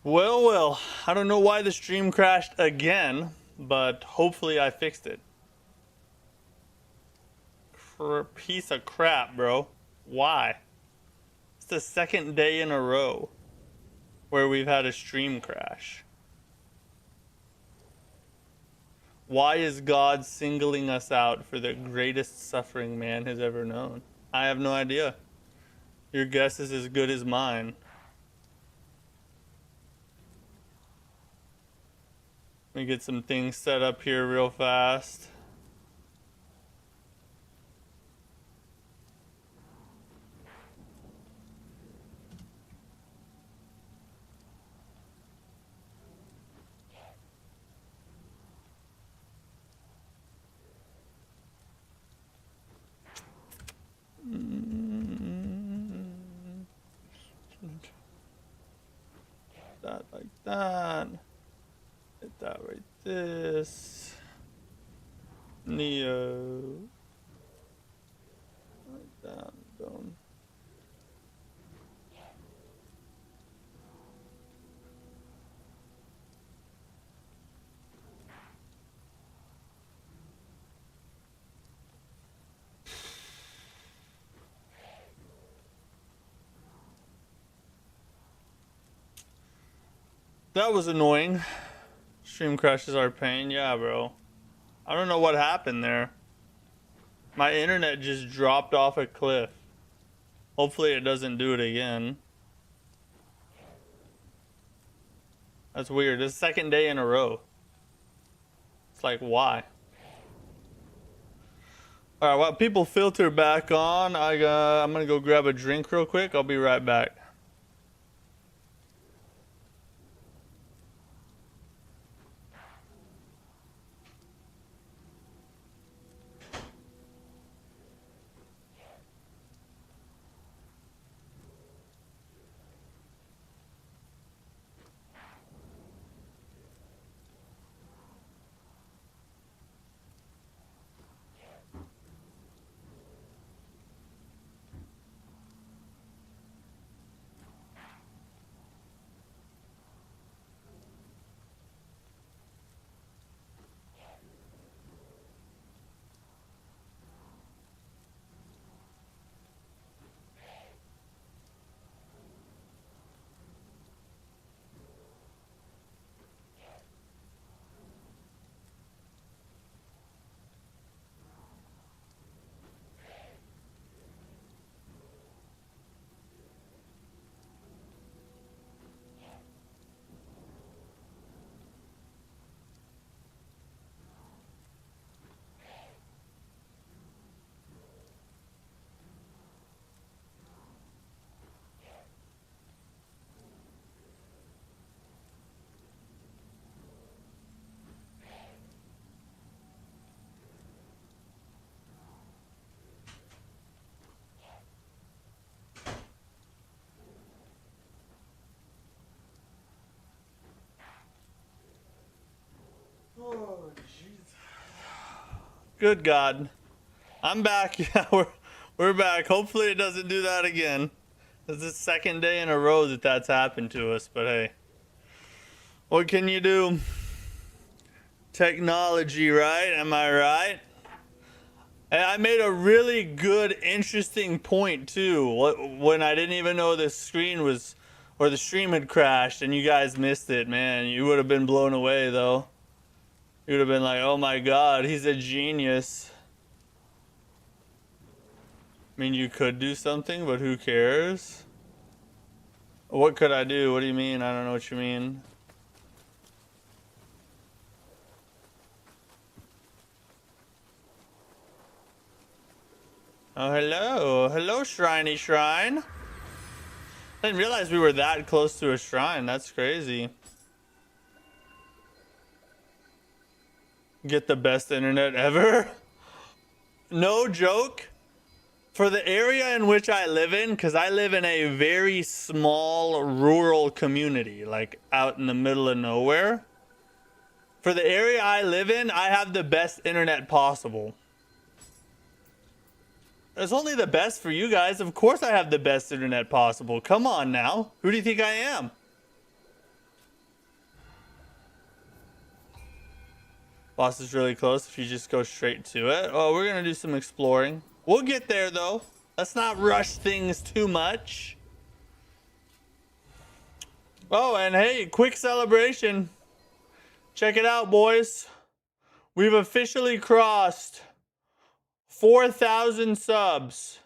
Well, well, I don't know why the stream crashed again, but hopefully I fixed it. Piece of crap, bro. Why? It's the second day in a row where we've had a stream crash. Why is God singling us out for the greatest suffering man has ever known? I have no idea. Your guess is as good as mine. Let me get some things set up here real fast. That like that. Hit that right this. Nioh. Like that. Boom. That was annoying. Stream crashes are pain. Yeah, bro. I don't know what happened there. My internet just dropped off a cliff. Hopefully it doesn't do it again. That's weird. This is the second day in a row. It's like, why? Alright, while people filter back on, I'm gonna go grab a drink real quick. I'll be right back. Oh, jeez. Good God. I'm back. Yeah, we're back. Hopefully it doesn't do that again. This is the second day in a row that that's happened to us, but hey. What can you do? Technology, right? Am I right? And I made a really good, interesting point too. When I didn't even know the screen was, or the stream had crashed, and you guys missed it, man. You would have been blown away, though. You would have been like, "Oh my God, he's a genius." I mean, you could do something, but who cares? What could I do? What do you mean? I don't know what you mean. Oh, hello. Hello, Shriney Shrine. I didn't realize we were that close to a shrine. That's crazy. Get the best internet ever? No joke. For the area in which I live in, because I live in a very small rural community, like out in the middle of nowhere. For the area I live in, I have the best internet possible. It's only the best for you guys. Of course I have the best internet possible. Come on now. Who do you think I am? Boss is really close if you just go straight to it. Oh, we're gonna do some exploring. We'll get there though. Let's not rush things too much. Oh, and hey, quick celebration. Check it out, boys. We've officially crossed 4,000 subs.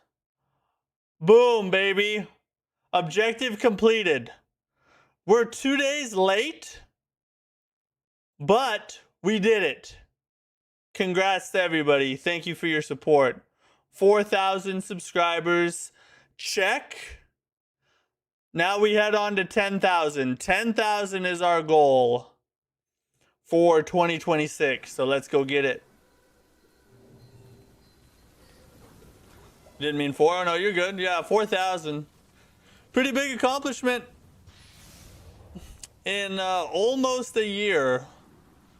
Boom, baby. Objective completed. We're 2 days late, but we did it. Congrats to everybody. Thank you for your support. 4,000 subscribers. Check. Now we head on to 10,000. 10,000 is our goal for 2026. So let's go get it. Didn't mean 4. Oh, no, you're good. Yeah, 4,000. Pretty big accomplishment. In almost a year,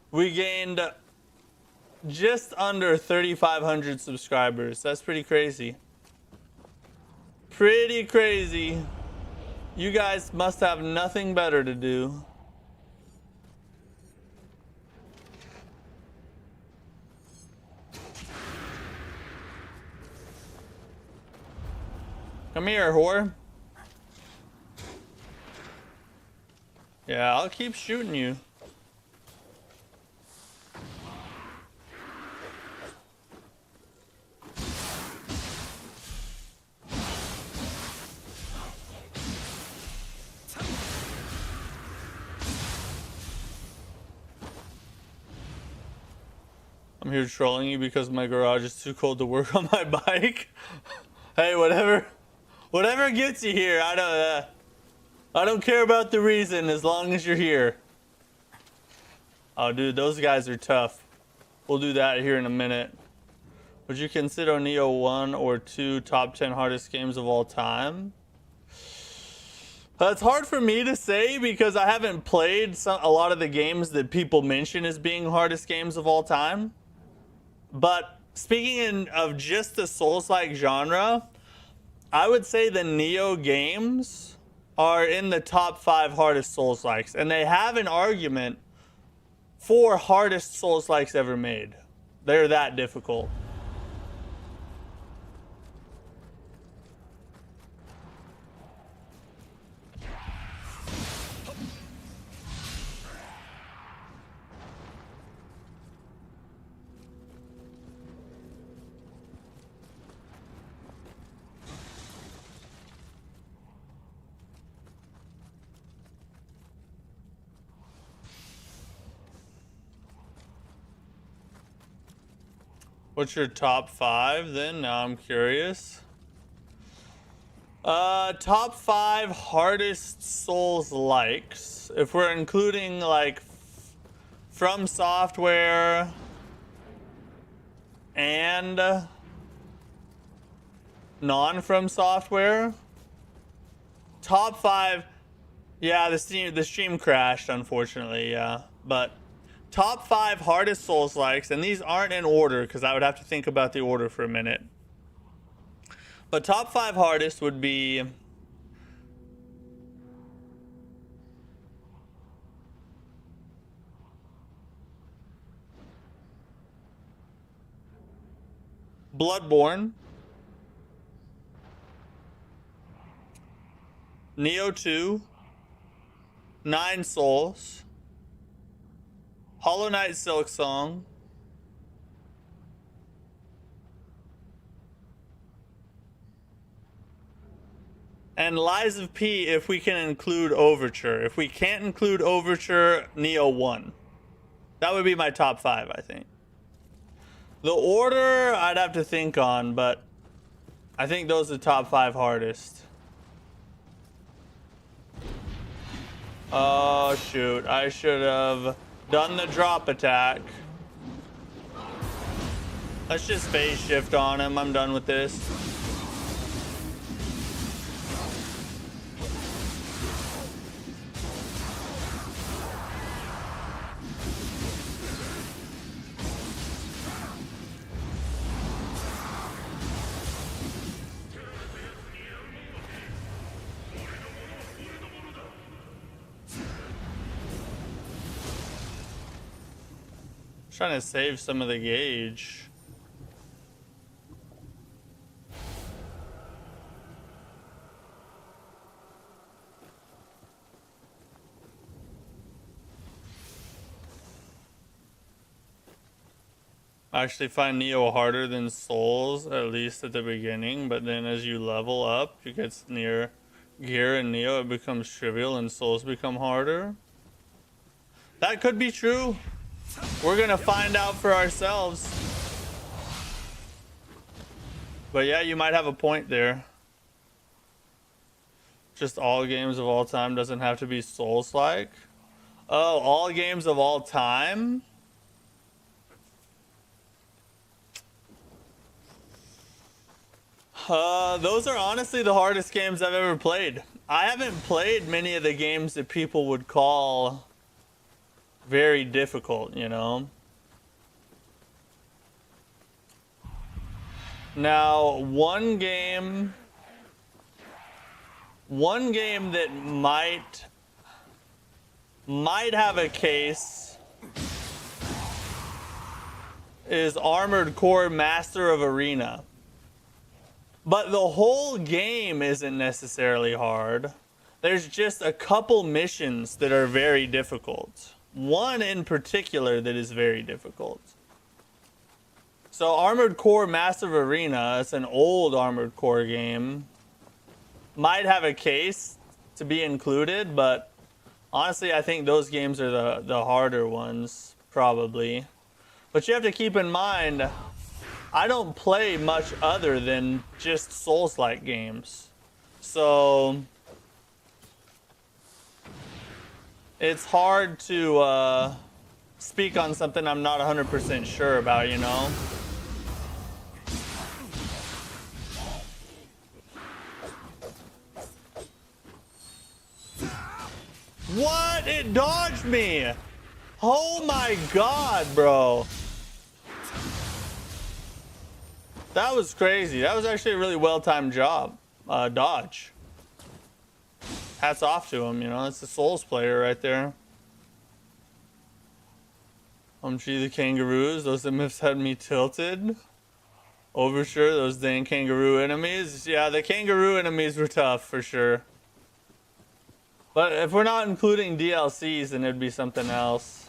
we gained just under 3,500 subscribers. That's pretty crazy. Pretty crazy. You guys must have nothing better to do. Come here, whore. Yeah, I'll keep shooting you. I'm here trolling you because my garage is too cold to work on my bike. Hey, whatever gets you here. I don't care about the reason as long as you're here. Oh, dude, those guys are tough. We'll do that here in a minute. Would you consider Nioh 1 or 2 top 10 hardest games of all time? It's hard for me to say because I haven't played a lot of the games that people mention as being hardest games of all time. But speaking of just the Souls-like genre, I would say the Nioh games are in the top 5 hardest Souls-likes. And they have an argument for hardest Souls-likes ever made. They're that difficult. What's your top 5 then? Now I'm curious. Top 5 hardest Souls likes. If we're including like From Software and non-From Software. Top 5. Yeah, the stream crashed, unfortunately, yeah. But top 5 hardest Souls likes, and these aren't in order because I would have to think about the order for a minute. But top 5 hardest would be Bloodborne, Nioh 2, 9 Souls, Hollow Knight Silksong, and Lies of P if we can include Overture. If we can't include Overture, Nioh 1. That would be my top 5, I think. The order I'd have to think on, but I think those are the top 5 hardest. Oh shoot, I should have done the drop attack. Let's just phase shift on him. I'm done with this. Trying to save some of the gauge. I actually find Nioh harder than Souls, at least at the beginning, but then as you level up, it gets near Gear and Nioh, it becomes trivial and Souls become harder. That could be true. We're gonna find out for ourselves. But yeah, you might have a point there. Just all games of all time doesn't have to be Souls-like. Oh, all games of all time? Those are honestly the hardest games I've ever played. I haven't played many of the games that people would call very difficult, you know? Now, one game that might have a case is Armored Core Master of Arena. But the whole game isn't necessarily hard. There's just a couple missions that are very difficult. One in particular that is very difficult. So Armored Core Master of Arena, it's an old Armored Core game, might have a case to be included, but honestly I think those games are the harder ones, probably. But you have to keep in mind, I don't play much other than just Souls-like games. So it's hard to speak on something I'm not 100% sure about, you know? What? It dodged me! Oh my god, bro. That was crazy. That was actually a really well-timed job. Dodge. Hats off to him, you know. It's a Souls player right there. Gee, the kangaroos. Those MFs had me tilted. Overture, those dang kangaroo enemies. Yeah, the kangaroo enemies were tough, for sure. But if we're not including DLCs, then it'd be something else.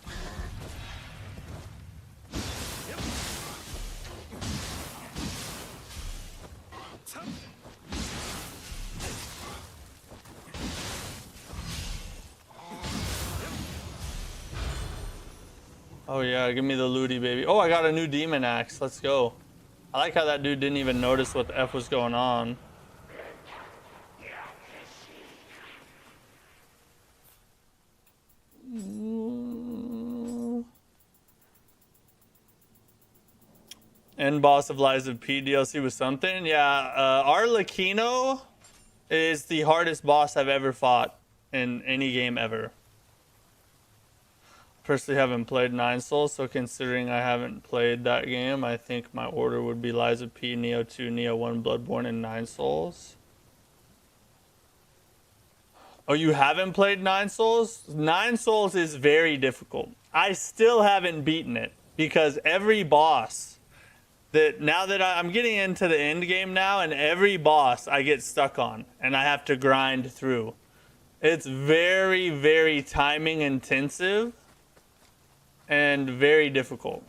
Oh yeah, give me the looty, baby. Oh, I got a new demon axe. Let's go. I like how that dude didn't even notice what the F was going on. End boss of Lies of P DLC was something. Yeah, Arlecchino is the hardest boss I've ever fought in any game ever. Personally haven't played 9 Souls, so considering I haven't played that game, I think my order would be Lies of P, Nioh 2, Nioh 1, Bloodborne, and 9 Souls. Oh, you haven't played 9 Souls? 9 Souls is very difficult. I still haven't beaten it because every boss that now that I'm getting into the end game now, and every boss I get stuck on and I have to grind through. It's very, very timing intensive and very difficult.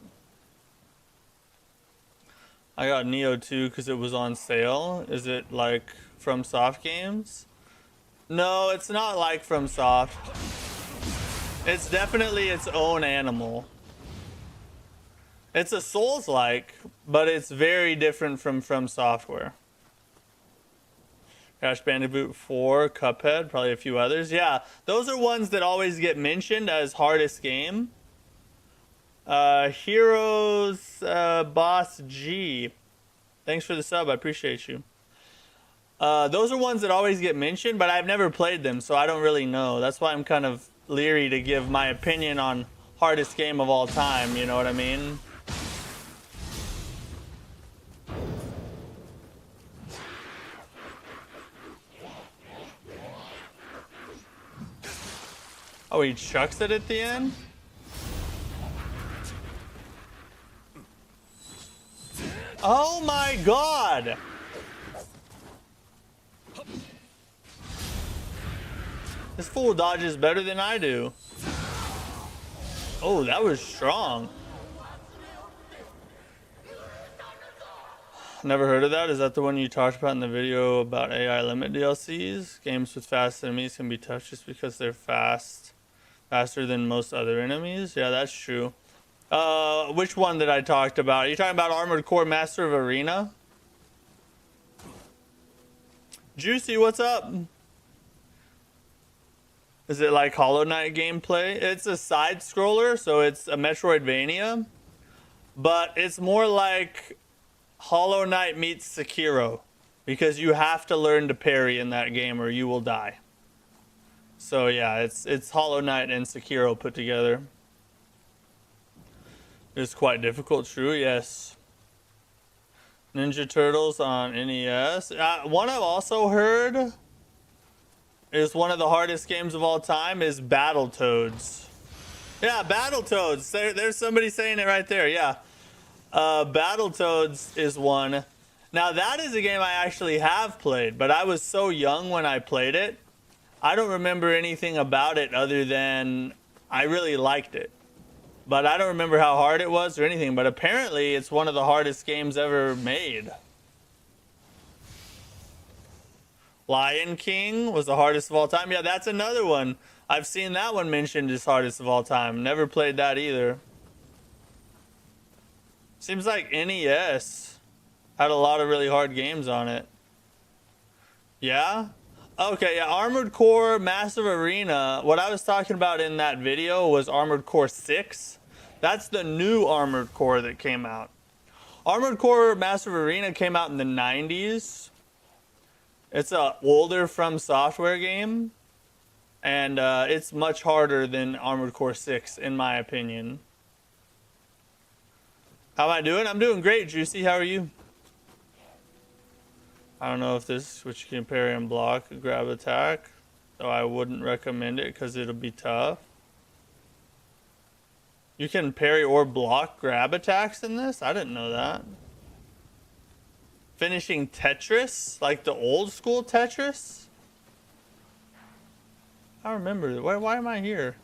I got Nioh 2 because it was on sale. Is it like from Soft Games? No, it's not like from Soft. It's definitely its own animal. It's a Souls-like, but it's very different from Software. Crash Bandicoot 4, Cuphead, probably a few others. Yeah, those are ones that always get mentioned as hardest game. Heroes Boss G. Thanks for the sub, I appreciate you. Those are ones that always get mentioned, but I've never played them, so I don't really know. That's why I'm kind of leery to give my opinion on hardest game of all time, you know what I mean? Oh, he chucks it at the end? Oh my god! This fool dodges better than I do. Oh, that was strong. Never heard of that. Is that the one you talked about in the video about AI limit DLCs? Games with fast enemies can be tough just because they're faster than most other enemies. Yeah, that's true. Which one that I talked about? Are you talking about Armored Core Master of Arena? Juicy, what's up? Is it like Hollow Knight gameplay? It's a side scroller, so it's a Metroidvania, but it's more like Hollow Knight meets Sekiro, because you have to learn to parry in that game or you will die. So yeah, it's Hollow Knight and Sekiro put together. It's quite difficult, true, yes. Ninja Turtles on NES. One I've also heard is one of the hardest games of all time is Battletoads. Yeah, Battletoads. There's somebody saying it right there, yeah. Battletoads is one. Now that is a game I actually have played, but I was so young when I played it. I don't remember anything about it other than I really liked it. But I don't remember how hard it was or anything, but apparently it's one of the hardest games ever made. Lion King was the hardest of all time. Yeah, that's another one. I've seen that one mentioned as hardest of all time. Never played that either. Seems like NES had a lot of really hard games on it. Yeah? Okay, yeah, Armored Core Massive Arena. What I was talking about in that video was Armored Core 6. That's the new Armored Core that came out. Armored Core Massive Arena came out in the 90s. It's a older From Software game. And it's much harder than Armored Core 6, in my opinion. How am I doing? I'm doing great, Juicy. How are you? I don't know if this, which you can parry and block, grab attack. So I wouldn't recommend it because it'll be tough. You can parry or block grab attacks in this? I didn't know that. Finishing Tetris? Like the old school Tetris? I remember. Why am I here?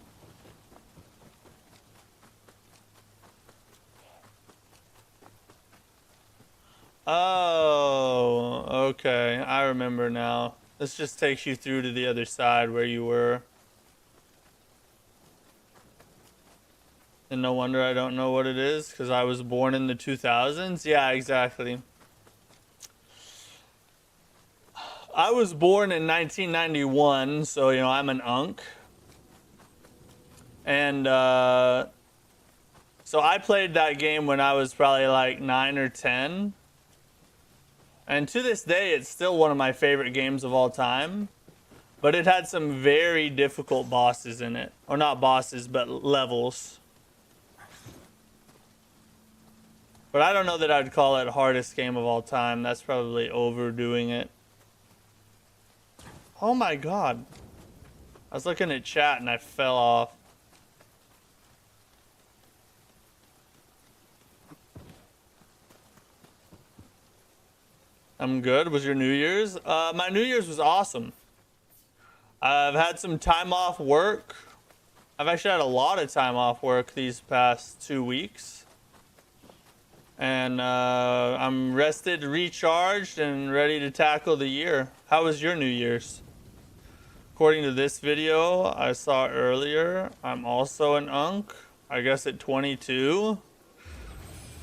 Oh, okay. I remember now. This just takes you through to the other side where you were. And no wonder I don't know what it is, because I was born in the 2000s. Yeah, exactly. I was born in 1991, so, you know, I'm an unk. And, so I played that game when I was probably like 9 or 10. And to this day, it's still one of my favorite games of all time. But it had some very difficult bosses in it. Or not bosses, but levels. But I don't know that I'd call it hardest game of all time. That's probably overdoing it. Oh my god. I was looking at chat and I fell off. I'm good. Was your New Year's? My New Year's was awesome. I've had some time off work. I've actually had a lot of time off work these past 2 weeks. And I'm rested, recharged, and ready to tackle the year. How was your New Year's? According to this video I saw earlier, I'm also an unk. I guess at 22.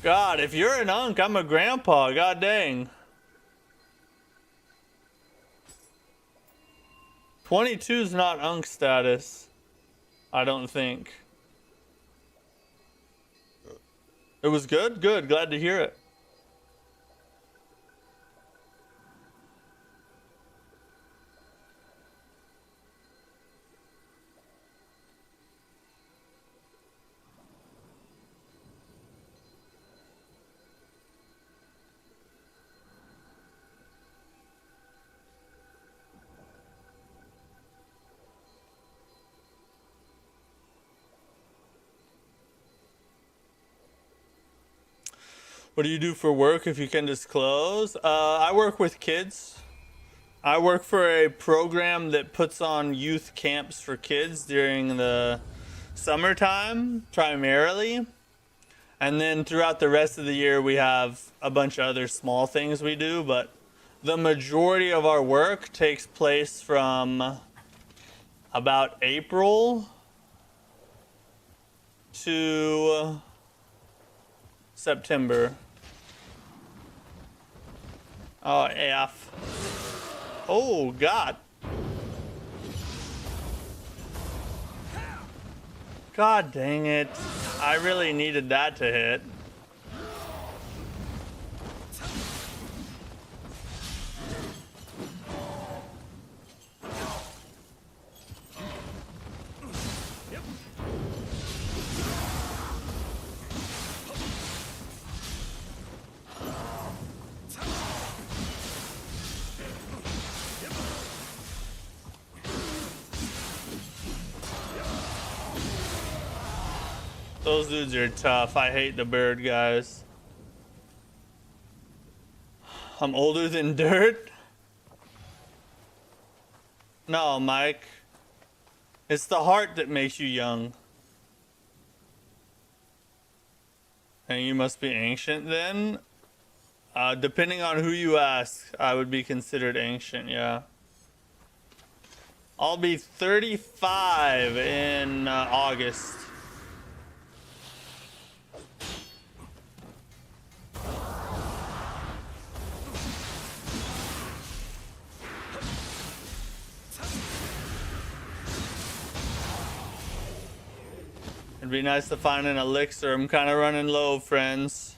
God, if you're an unk, I'm a grandpa. God dang. 22's not unk status, I don't think. It was good? Good. Glad to hear it. What do you do for work if you can disclose? I work with kids. I work for a program that puts on youth camps for kids during the summertime, primarily. And then throughout the rest of the year, we have a bunch of other small things we do. But the majority of our work takes place from about April to September. Oh, F. Oh, God. God dang it. I really needed that to hit. Those dudes are tough. I hate the bird guys. I'm older than dirt? No, Mike. It's the heart that makes you young. And you must be ancient then? Depending on who you ask, I would be considered ancient, yeah. I'll be 35 in August. It'd be nice to find an elixir. I'm kind of running low, friends.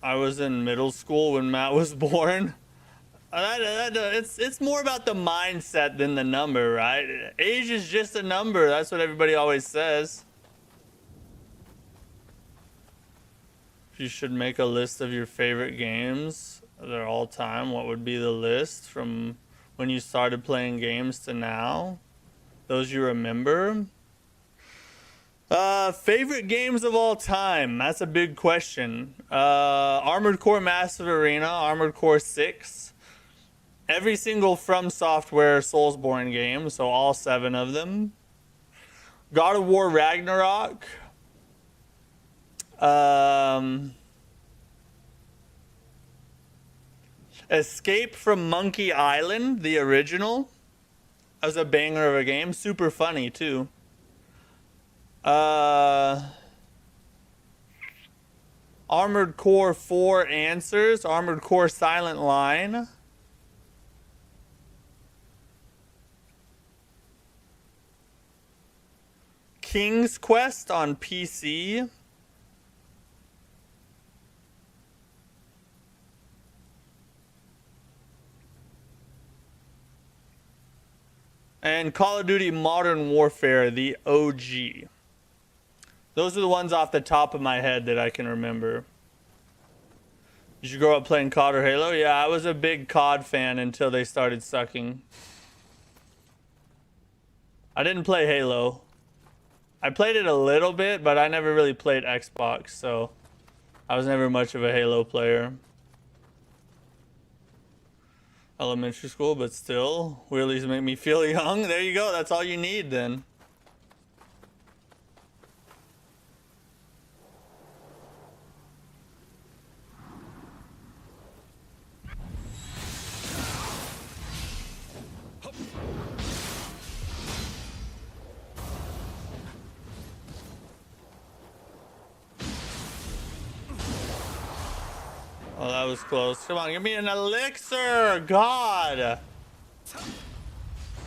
I was in middle school when Matt was born. It's more about the mindset than the number, right? Age is just a number. That's what everybody always says. If you should make a list of your favorite games, they're all time, what would be the list from when you started playing games to now? Those you remember? Favorite games of all time? That's a big question. Armored Core Massive Arena, Armored Core 6. Every single From Software Soulsborne game, so all 7 of them. God of War Ragnarok. Escape from Monkey Island, the original. That was a banger of a game. Super funny, too. Armored Core 4 Answers. Armored Core Silent Line. King's Quest on PC. And Call of Duty Modern Warfare, the OG. Those are the ones off the top of my head that I can remember. Did you grow up playing COD or Halo? Yeah, I was a big COD fan until they started sucking. I didn't play Halo. I played it a little bit, but I never really played Xbox, so I was never much of a Halo player. Elementary school, but still, wheelies make me feel young. There you go. That's all you need then. Oh, that was close. Come on, give me an elixir! God!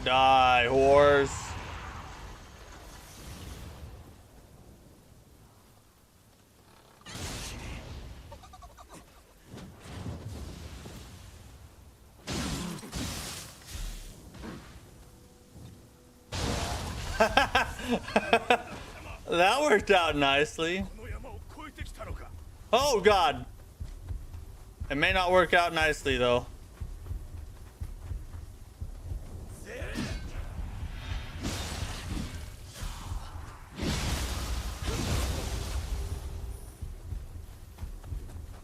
Die, whores. That worked out nicely. Oh, God! It may not work out nicely, though.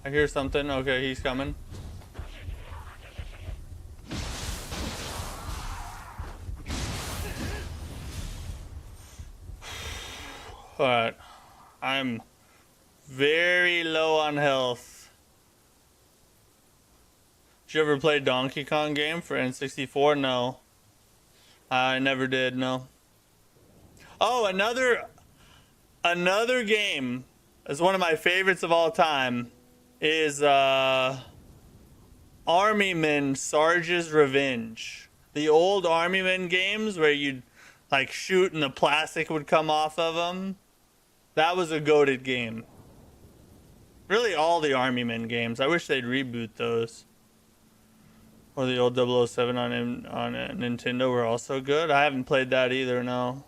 I hear something. Okay, he's coming. Alright. I'm very low on health. Did you ever play Donkey Kong game for N64? No. I never did, no. Oh, another game is one of my favorites of all time is Army-Men Sarge's Revenge. The old Army-Men games where you'd like shoot and the plastic would come off of them. That was a goated game. Really all the Army-Men games. I wish they'd reboot those. Or the old 007 on Nintendo were also good. I haven't played that either, no.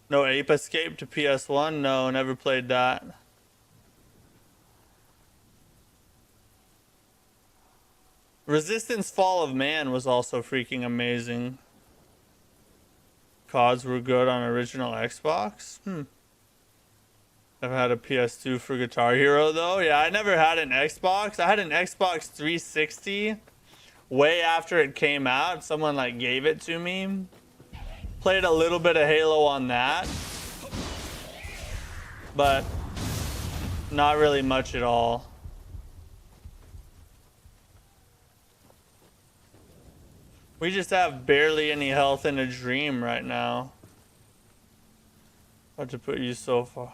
No Ape Escape to PS1? No, never played that. Resistance Fall of Man was also freaking amazing. CODs were good on original Xbox? I've had a PS2 for Guitar Hero though. Yeah, I never had an Xbox. I had an Xbox 360 way after it came out. Someone like gave it to me. Played a little bit of Halo on that. But not really much at all. We just have barely any health in a dream right now. What to put you so far?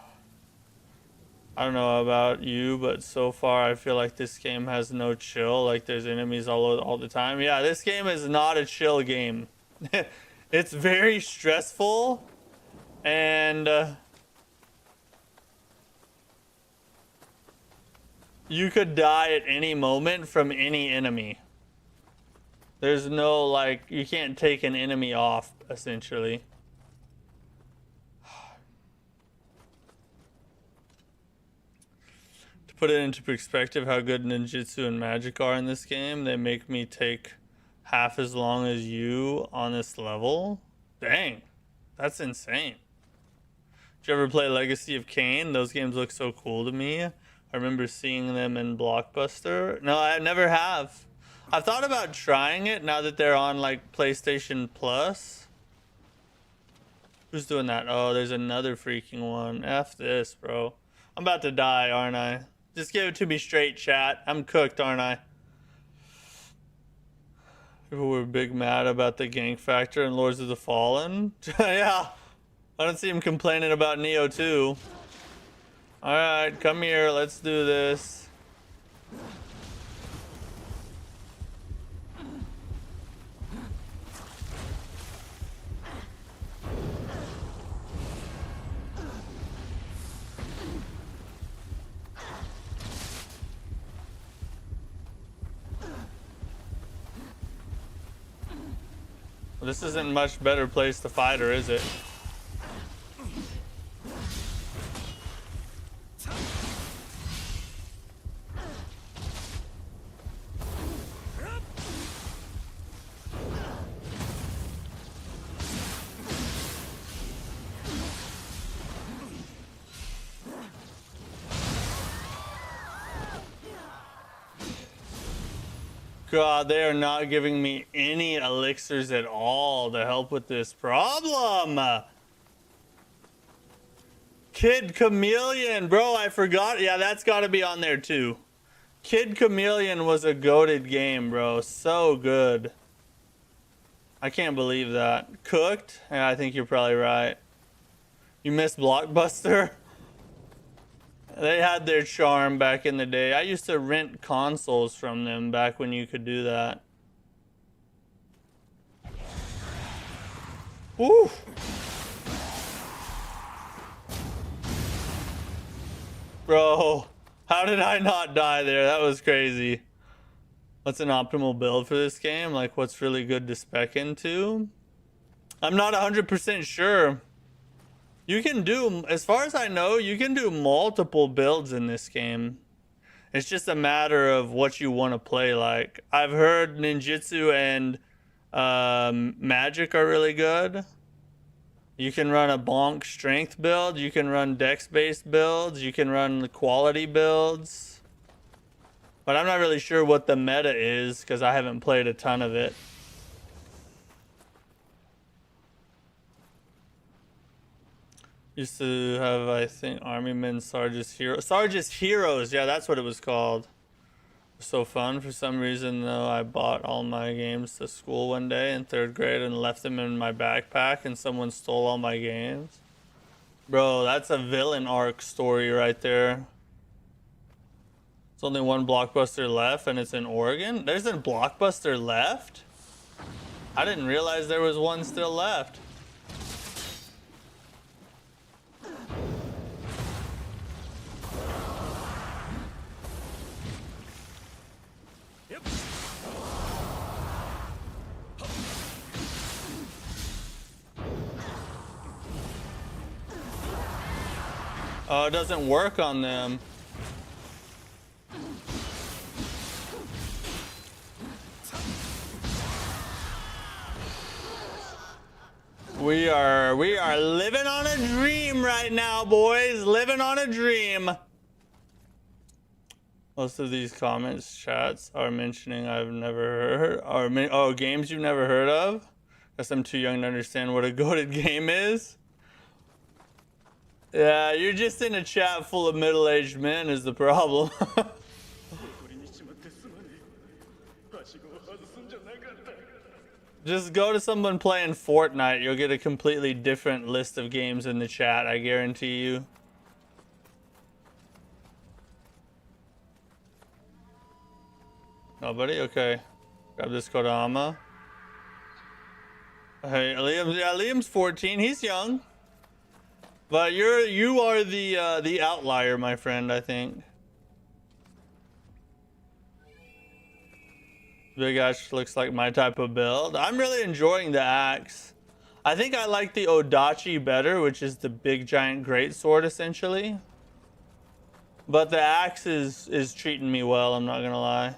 I don't know about you, but so far I feel like this game has no chill. Like there's enemies all the time. Yeah, this game is not a chill game. It's very stressful, and you could die at any moment from any enemy. There's no, like, you can't take an enemy off, essentially. To put it into perspective how good ninjutsu and magic are in this game, they make me take half as long as you on this level. Dang, that's insane. Did you ever play Legacy of Kain? Those games look so cool to me. I remember seeing them in Blockbuster. No, I never have. I've thought about trying it now that they're on like PlayStation Plus. Who's doing that? Oh, there's another freaking one. F this, bro. I'm about to die, aren't I? Just give it to me straight, chat. I'm cooked, aren't I? People were big mad about the gank factor in Lords of the Fallen. Yeah. I don't see him complaining about Nioh 2. Alright, come here. Let's do this. This isn't much better place to fight her, is it? God, they are not giving me any elixirs at all to help with this problem. Kid Chameleon, bro, I forgot. Yeah, that's got to be on there too. Kid Chameleon was a goated game, bro. So good. I can't believe that. Cooked? Yeah, I think you're probably right. You missed Blockbuster? They had their charm back in the day. I used to rent consoles from them back when you could do that. Woo! Bro, how did I not die there? That was crazy. What's an optimal build for this game? Like, what's really good to spec into? I'm not 100% sure. You can do, as far as I know, you can do multiple builds in this game. It's just a matter of what you want to play like. I've heard ninjutsu and magic are really good. You can run a bonk strength build. You can run dex-based builds. You can run quality builds. But I'm not really sure what the meta is because I haven't played a ton of it. Used to have, I think, Army Men, Sarge's Heroes. Yeah, that's what it was called. So fun. For some reason, though, I bought all my games to school one day in 3rd grade and left them in my backpack, and someone stole all my games. Bro, that's a villain arc story right there. There's only one Blockbuster left, and it's in Oregon. There's a Blockbuster left? I didn't realize there was one still left. Oh, it doesn't work on them. We are living on a dream right now, boys. Living on a dream. Most of these comments, chats are mentioning I've never heard, or games you've never heard of. Guess I'm too young to understand what a goated game is. Yeah, you're just in a chat full of middle-aged men is the problem. Just go to someone playing Fortnite. You'll get a completely different list of games in the chat, I guarantee you. Nobody? Okay. Grab this Kodama. Hey, Liam's 14. He's young. But you are the outlier, my friend, I think. Big Axe looks like my type of build. I'm really enjoying the axe. I think I like the Odachi better, which is the big giant great sword essentially. But the axe is treating me well, I'm not gonna lie.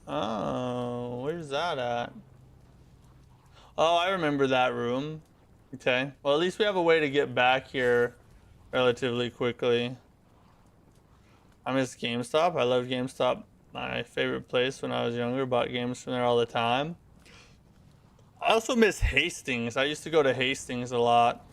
Oh, where's that at? Oh, I remember that room. Okay. Well, at least we have a way to get back here relatively quickly. I miss GameStop. I love GameStop. My favorite place when I was younger. Bought games from there all the time. I also miss Hastings. I used to go to Hastings a lot.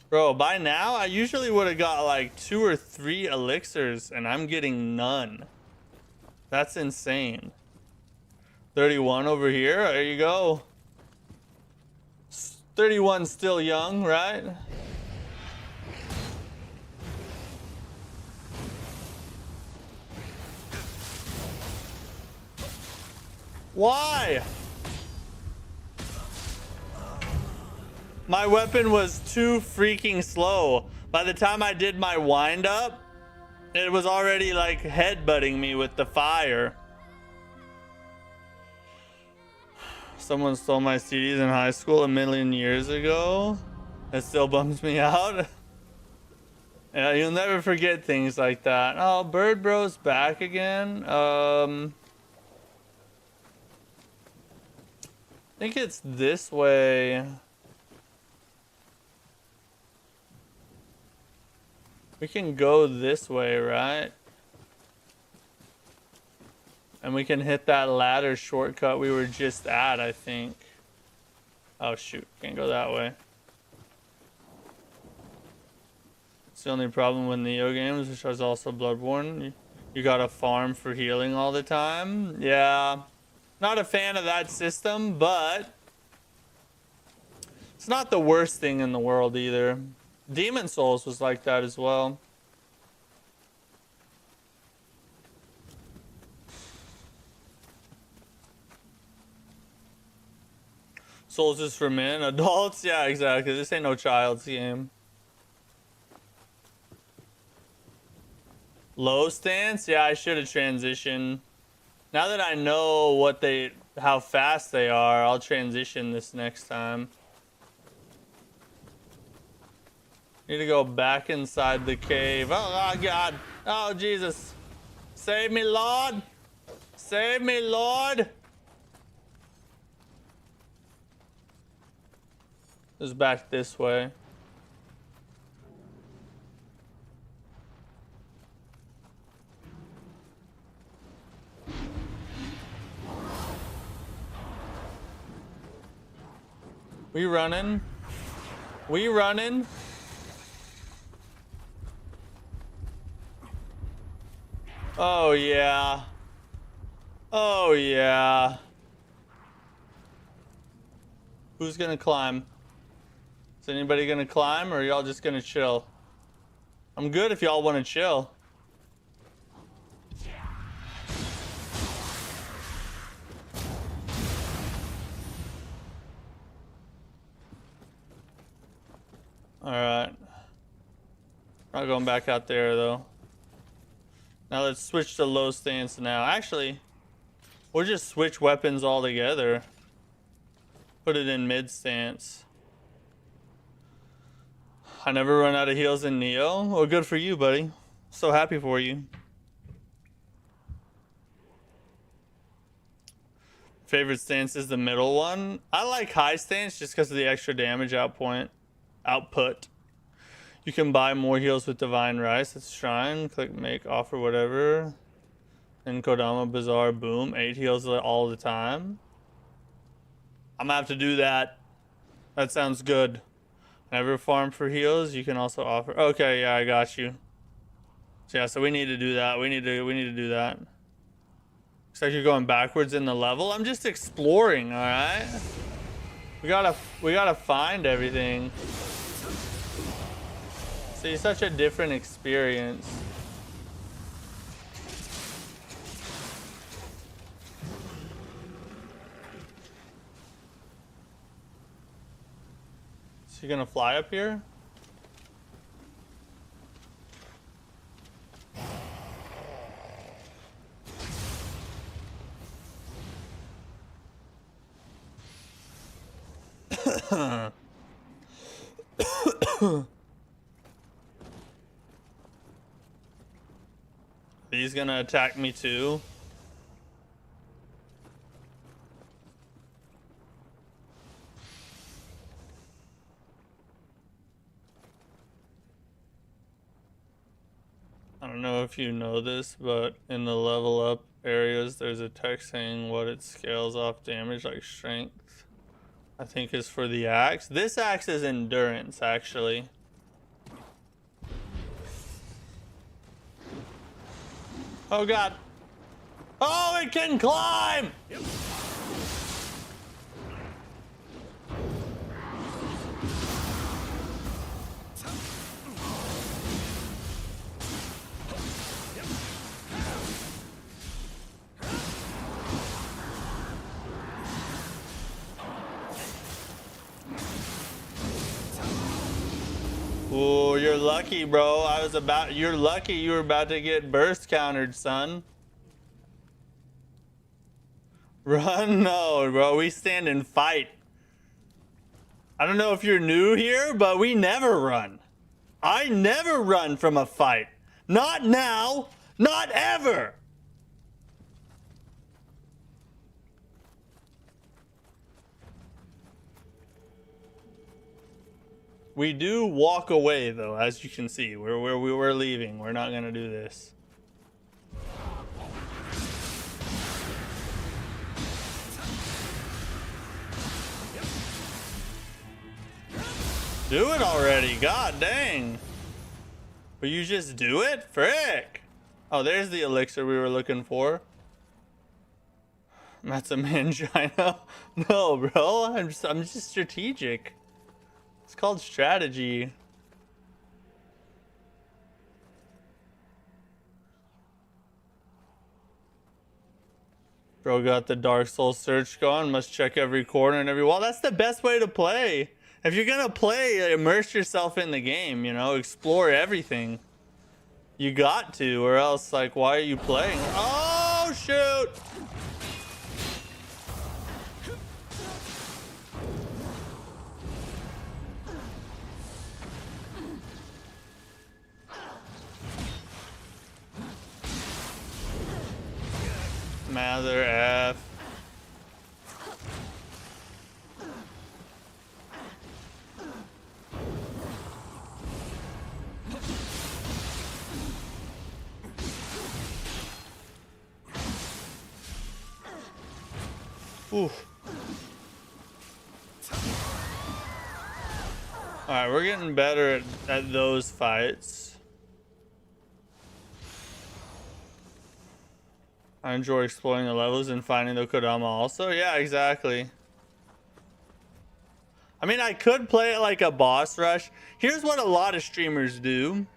Bro, by now, I usually would have got like 2 or 3 elixirs, and I'm getting none. That's insane. 31 over here. There you go. 31 still young, right? Why? My weapon was too freaking slow. By the time I did my wind up, it was already like headbutting me with the fire. Someone stole my CDs in high school a million years ago. It still bums me out. Yeah, you'll never forget things like that. Oh, Bird Bro's back again. I think it's this way. We can go this way, right? And we can hit that ladder shortcut we were just at, I think. Oh shoot, can't go that way. It's the only problem with Nioh games, which was also Bloodborne. You gotta farm for healing all the time. Yeah, not a fan of that system, but it's not the worst thing in the world either. Demon Souls was like that as well. Souls is for men, adults? Yeah, exactly. This ain't no child's game. Low stance? Yeah, I should have transitioned. Now that I know how fast they are, I'll transition this next time. Need to go back inside the cave. Oh God. Oh Jesus. Save me, Lord. Save me, Lord. It's back this way. We running. We running. Oh yeah. Oh yeah. Who's gonna climb? Is anybody gonna climb, or are y'all just gonna chill? I'm good if y'all wanna chill. Alright. Not going back out there though. Now let's switch to low stance now. Actually, we'll just switch weapons altogether. Put it in mid stance. I never run out of heals in Nioh. Well, good for you, buddy. So happy for you. Favorite stance is the middle one. I like high stance just because of the extra damage output. You can buy more heals with Divine Rice. That's Shrine. Click make offer whatever. And Kodama Bazaar. Boom. 8 heals all the time. I'm gonna have to do that. That sounds good. Never farm for heals. You can also offer. Okay, yeah, I got you. So yeah, so we need to do that. We need to do that. Looks like you're going backwards in the level. I'm just exploring, all right? We gotta find everything. See, such a different experience. So you're gonna fly up here? He's gonna attack me too. I don't know if you know this, but in the level up areas, there's a text saying what it scales off damage, like strength. I think is for the axe. This axe is endurance, actually. Oh god. Oh, it can climb! Yep. Oh, you're lucky, bro. You're lucky you were about to get burst countered, son. Run? No, bro. We stand and fight. I don't know if you're new here, but we never run. I never run from a fight. Not now. Not ever. We do walk away, though, as you can see. We're leaving. We're not gonna do this. Do it already. God dang. Will you just do it? Frick. Oh, there's the elixir we were looking for. That's a mangina. No, bro. I'm just strategic. It's called strategy. Bro got the Dark Souls search going. Must check every corner and every wall. That's the best way to play. If you're gonna play, immerse yourself in the game, you know, explore everything. You got to, or else, like, why are you playing? Oh, shoot! Mother F. Oof. Alright, we're getting better at those fights. I enjoy exploring the levels and finding the Kodama also. Yeah, exactly. I mean, I could play it like a boss rush. Here's what a lot of streamers do.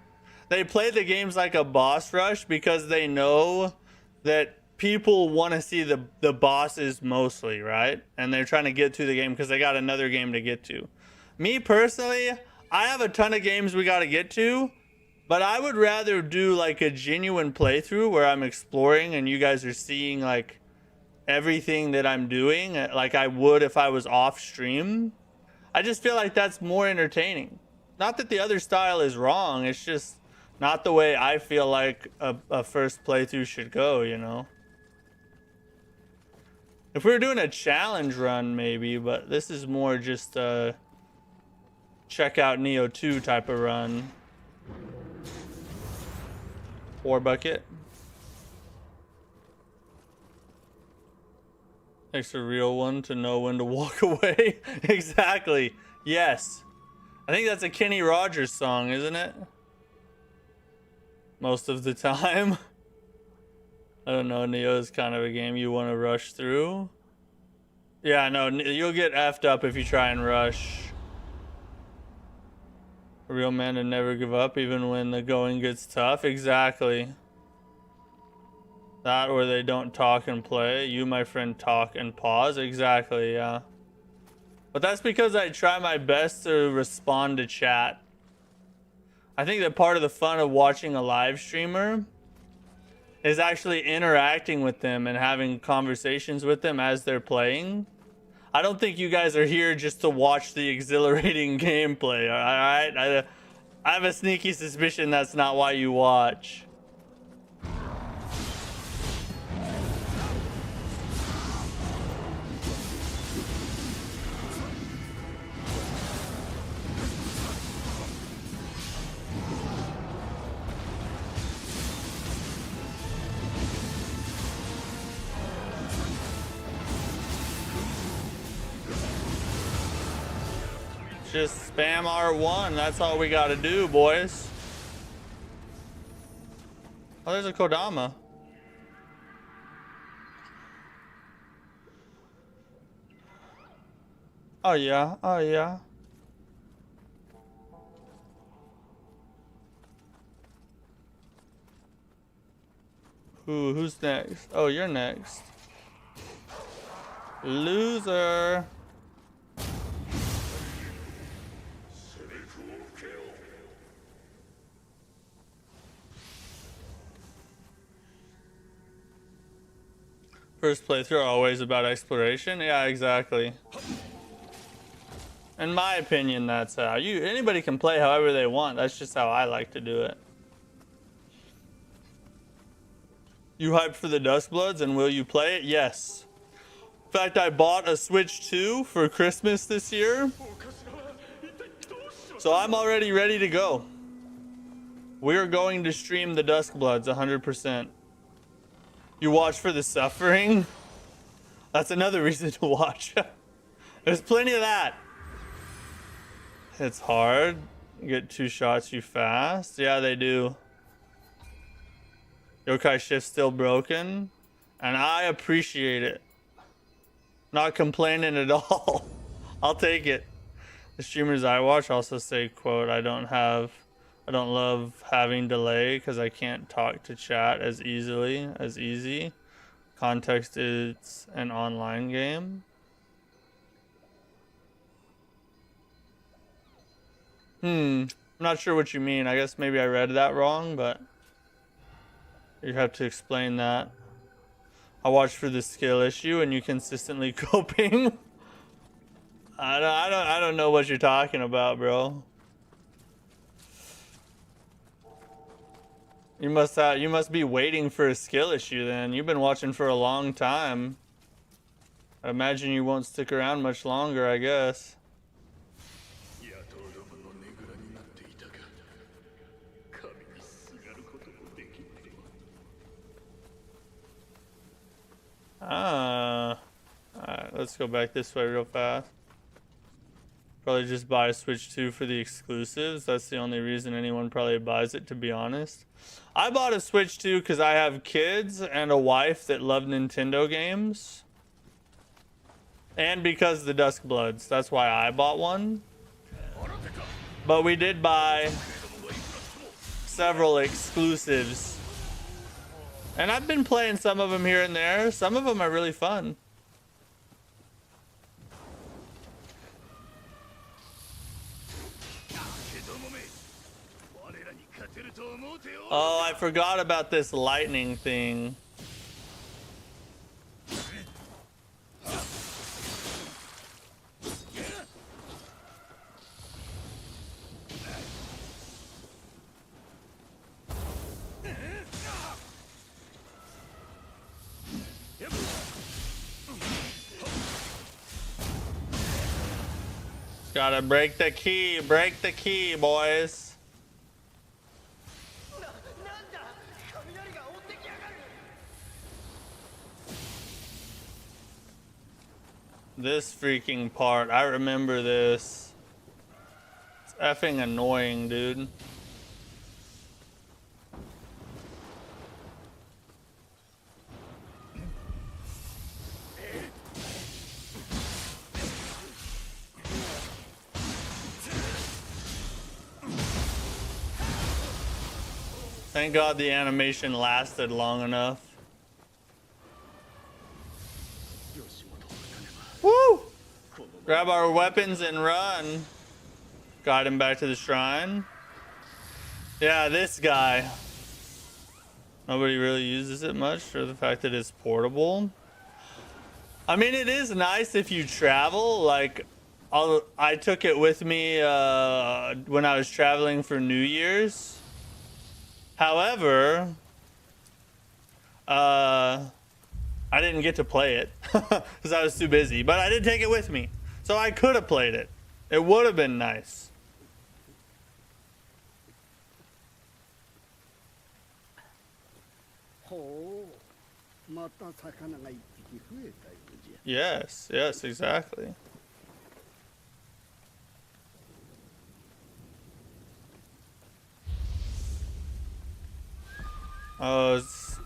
They play the games like a boss rush because they know that people want to see the bosses mostly, right? And they're trying to get to the game because they got another game to get to. Me personally, I have a ton of games we got to get to, but I would rather do like a genuine playthrough where I'm exploring and you guys are seeing like everything that I'm doing like I would if I was off stream. I just feel like that's more entertaining. Not that the other style is wrong, it's just not the way I feel like a first playthrough should go, you know? If we were doing a challenge run, maybe, but this is more just a check out Nioh 2 type of run. 4 bucket. Takes a real one to know when to walk away. Exactly. Yes. I think that's a Kenny Rogers song, isn't it? Most of the time. I don't know, Nioh is kind of a game you want to rush through. Yeah, no, you'll get effed up if you try and rush. A real man to never give up even when the going gets tough. Exactly. That or they don't talk and play. You, my friend, talk and pause. Exactly, yeah. But that's because I try my best to respond to chat. I think that part of the fun of watching a live streamer is actually interacting with them and having conversations with them as they're playing. I don't think you guys are here just to watch the exhilarating gameplay, alright? I have a sneaky suspicion that's not why you watch. Just spam R1. That's all we gotta do, boys. Oh, there's a Kodama. Oh, yeah. Oh, yeah. Ooh, who's next? Oh, you're next. Loser. First playthrough always about exploration. Yeah, exactly. In my opinion, that's how anybody can play however they want. That's just how I like to do it. You hyped for the Duskbloods and will you play it? Yes. In fact, I bought a Switch 2 for Christmas this year. So I'm already ready to go. We're going to stream the Duskbloods 100%. You watch for the suffering? That's another reason to watch. There's plenty of that. It's hard. Get 2 shots you fast. Yeah, they do. Yokai shift's still broken. And I appreciate it. Not complaining at all. I'll take it. The streamers I watch also say, quote, I don't love having delay because I can't talk to chat as easy. Context is an online game. I'm not sure what you mean. I guess maybe I read that wrong, but you have to explain that. I watch for the skill issue and you consistently coping. I don't know what you're talking about, bro. You must be waiting for a skill issue then. You've been watching for a long time. I imagine you won't stick around much longer, I guess. Alright, let's go back this way real fast. Probably just buy a Switch 2 for the exclusives. That's the only reason anyone probably buys it, to be honest. I bought a Switch 2 because I have kids and a wife that love Nintendo games. And because the Duskbloods. That's why I bought one. But we did buy several exclusives. And I've been playing some of them here and there. Some of them are really fun. Oh, I forgot about this lightning thing. Gotta break the key, boys. This freaking part, I remember this. It's effing annoying, dude. Thank God the animation lasted long enough. Woo! Grab our weapons and run. Got him back to the shrine. Yeah, this guy. Nobody really uses it much for the fact that it's portable. I mean, it is nice if you travel. Like, I took it with me when I was traveling for New Year's. However, I didn't get to play it because I was too busy, but I did take it with me. So I could have played it. It would have been nice. Yes, yes, exactly. Oh, it's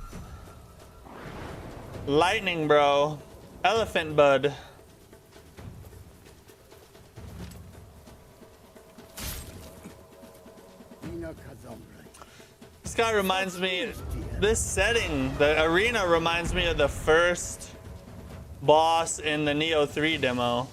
lightning, bro. Elephant bud. This guy reminds me, this setting, the arena reminds me of the first boss in the Nioh 3 demo.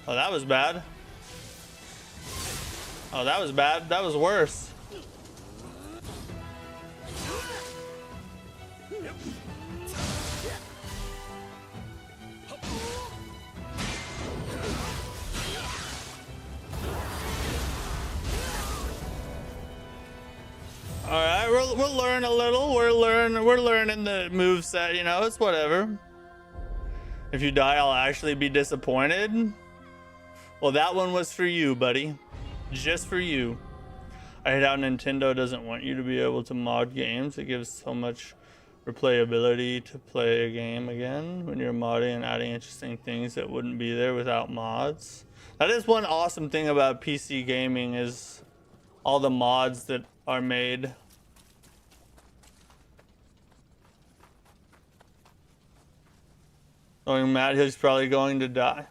Oh, that was bad. Oh, that was bad. That was worse. All right, we'll learn a little. We're learning the moveset. You know, it's whatever. If you die, I'll actually be disappointed. Well, that one was for you, buddy. Just for you. I hate how Nintendo doesn't want you to be able to mod games. It gives so much replayability to play a game again when you're modding and adding interesting things that wouldn't be there without mods. That is one awesome thing about PC gaming, is all the mods that are made. Going mad, he's probably going to die.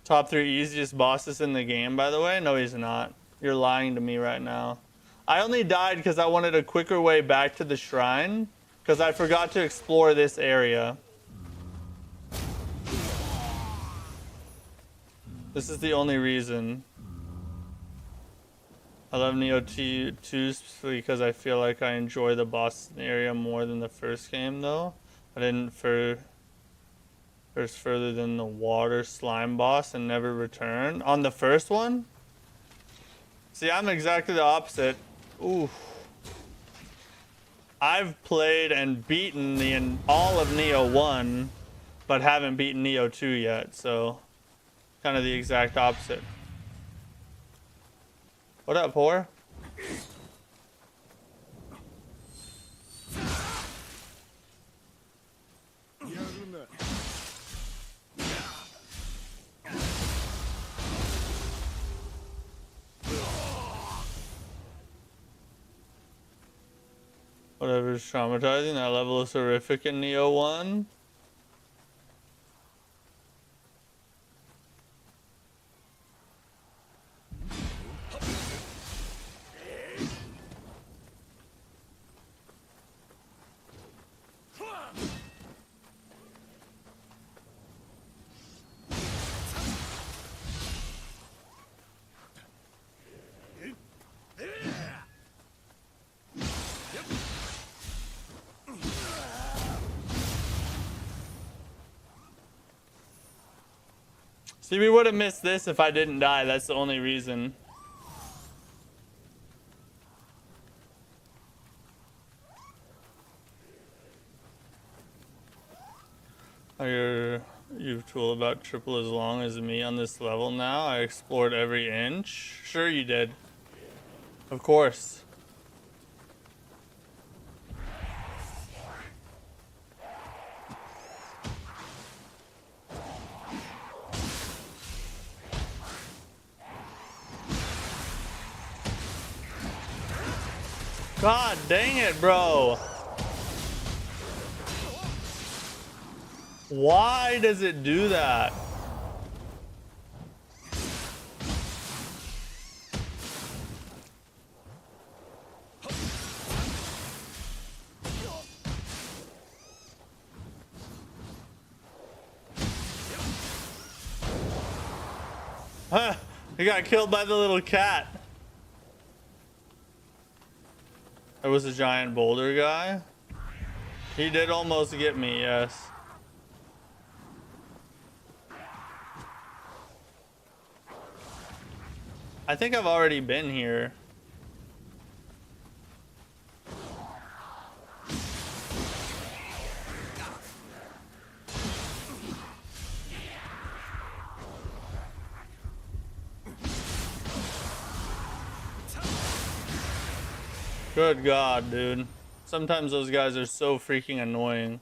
Top 3 easiest bosses in the game, by the way? No, he's not. You're lying to me right now. I only died because I wanted a quicker way back to the shrine, because I forgot to explore this area. This is the only reason. I love Nioh 2 because I feel like I enjoy the boss area more than the first game, though. I didn't first further than the water slime boss and never return. On the first one? See, I'm exactly the opposite. Ooh. I've played and beaten all of Nioh 1, but haven't beaten Nioh 2 yet, so kind of the exact opposite. What up, whore? Whatever's traumatizing, that level is horrific in Nioh 1. See, we would have missed this if I didn't die. That's the only reason. You've tool about triple as long as me on this level now. I explored every inch. Sure you did. Of course. God dang it, bro. Why does it do that? Huh, he got killed by the little cat. It was a giant boulder guy. He did almost get me, yes. I think I've already been here. Good God, dude. Sometimes those guys are so freaking annoying.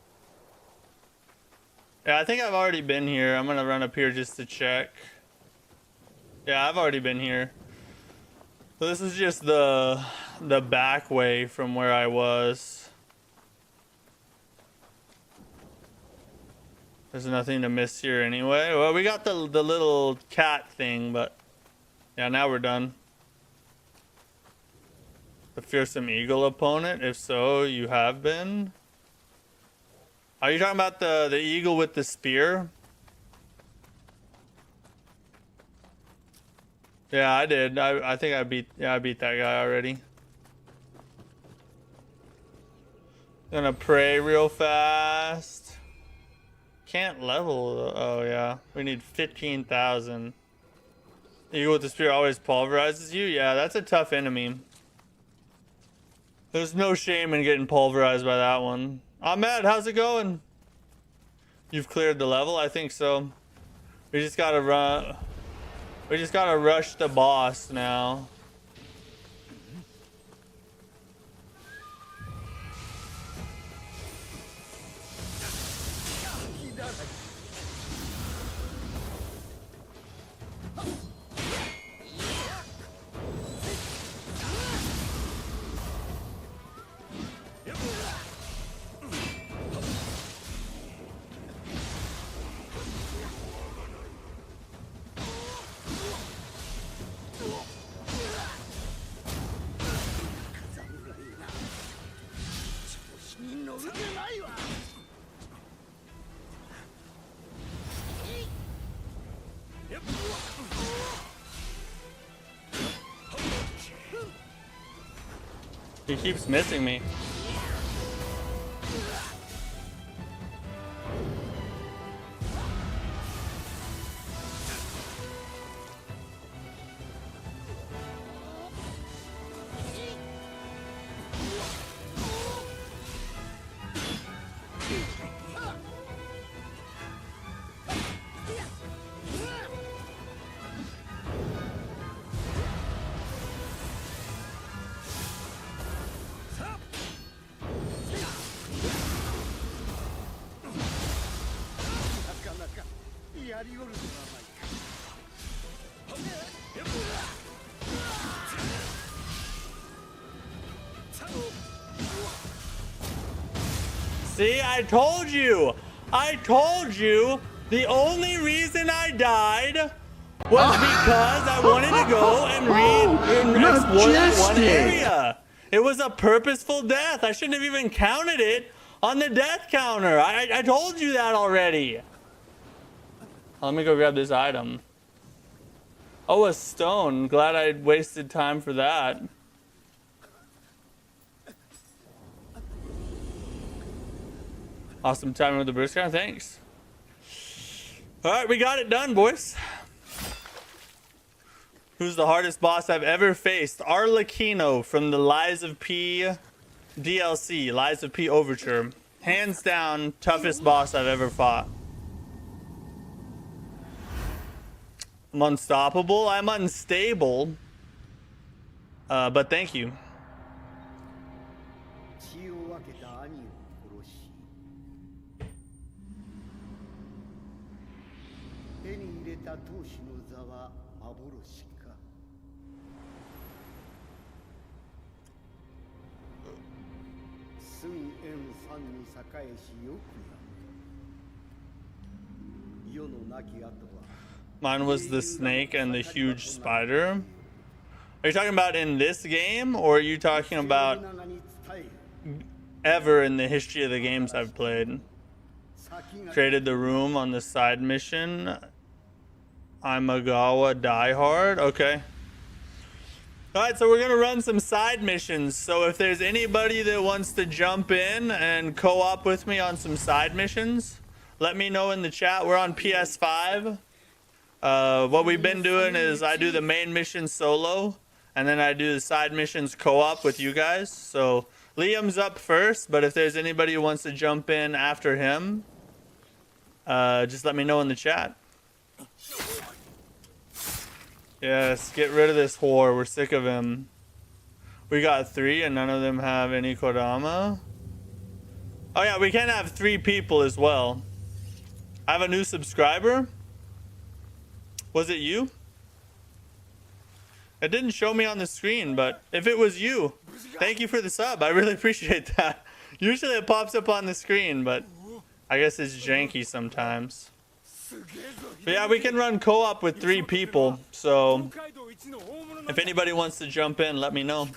Yeah, I think I've already been here. I'm gonna run up here just to check. Yeah, I've already been here. So this is just the back way from where I was. There's nothing to miss here anyway. Well, we got the little cat thing, but yeah, now we're done. The fearsome eagle opponent? If so, you have been. Are you talking about the eagle with the spear? Yeah, I did. I think I beat that guy already. Gonna pray real fast. Can't level. Oh yeah, we need 15,000. Eagle with the spear always pulverizes you. Yeah, that's a tough enemy. There's no shame in getting pulverized by that one. Ahmed, how's it going? You've cleared the level? I think so. We just gotta run. We just gotta rush the boss now. He keeps missing me. See, I told you. I told you the only reason I died was because I wanted to go and explore that one area. It was a purposeful death. I shouldn't have even counted it on the death counter. I told you that already. Let me go grab this item. Oh, a stone. Glad I wasted time for that. Awesome timing with the brisker. Thanks. All right, we got it done, boys. Who's the hardest boss I've ever faced? Arlecchino from the Lies of P DLC, Lies of P Overture. Hands down, toughest boss I've ever fought. I'm unstoppable. I'm unstable. But thank you. Mine was the snake and the huge spider. Are you talking about in this game, or are you talking about ever in the history of the games I've played? Created the room on the side mission. Imagawa Die Hard. Okay. Alright, so we're going to run some side missions. So if there's anybody that wants to jump in and co-op with me on some side missions, let me know in the chat. We're on PS5. What we've been doing is I do the main mission solo, and then I do the side missions co-op with you guys. So Liam's up first, but if there's anybody who wants to jump in after him, just let me know in the chat. Yes, get rid of this whore. We're sick of him. We got 3 and none of them have any Kodama. Oh yeah, we can have 3 people as well. I have a new subscriber. Was it you? It didn't show me on the screen, but if it was you, thank you for the sub. I really appreciate that. Usually it pops up on the screen, but I guess it's janky sometimes. But yeah, we can run co-op with 3 people, so if anybody wants to jump in, let me know.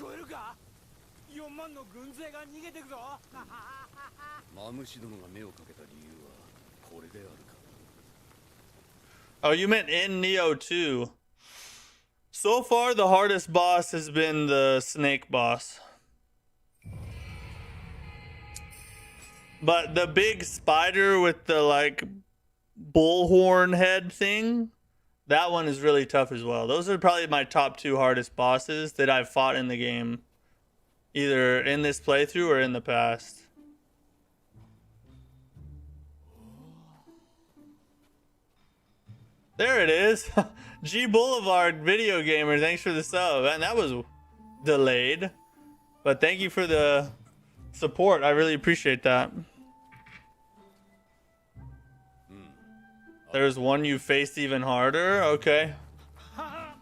Oh, you meant in Nioh 2. So far, the hardest boss has been the snake boss. But the big spider with the, like, bullhorn head thing, that one is really tough as well. Those are probably my top 2 hardest bosses that I've fought in the game, either in this playthrough or in the past. There it is. G Boulevard Video Gamer, thanks for the sub. And that was delayed, but thank you for the support. I really appreciate that. There's one you faced even harder. Okay.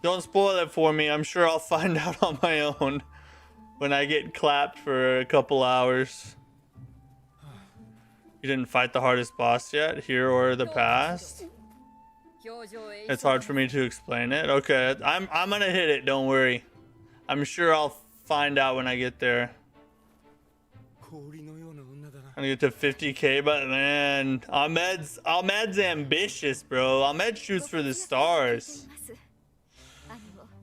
Don't spoil it for me. I'm sure I'll find out on my own when I get clapped for a couple hours. You didn't fight the hardest boss yet, here or the past? It's hard for me to explain it. Okay, I'm gonna hit it, don't worry. I'm sure I'll find out when I get there. I'm gonna get to 50k, but man, Ahmed's ambitious, bro. Ahmed shoots for the stars.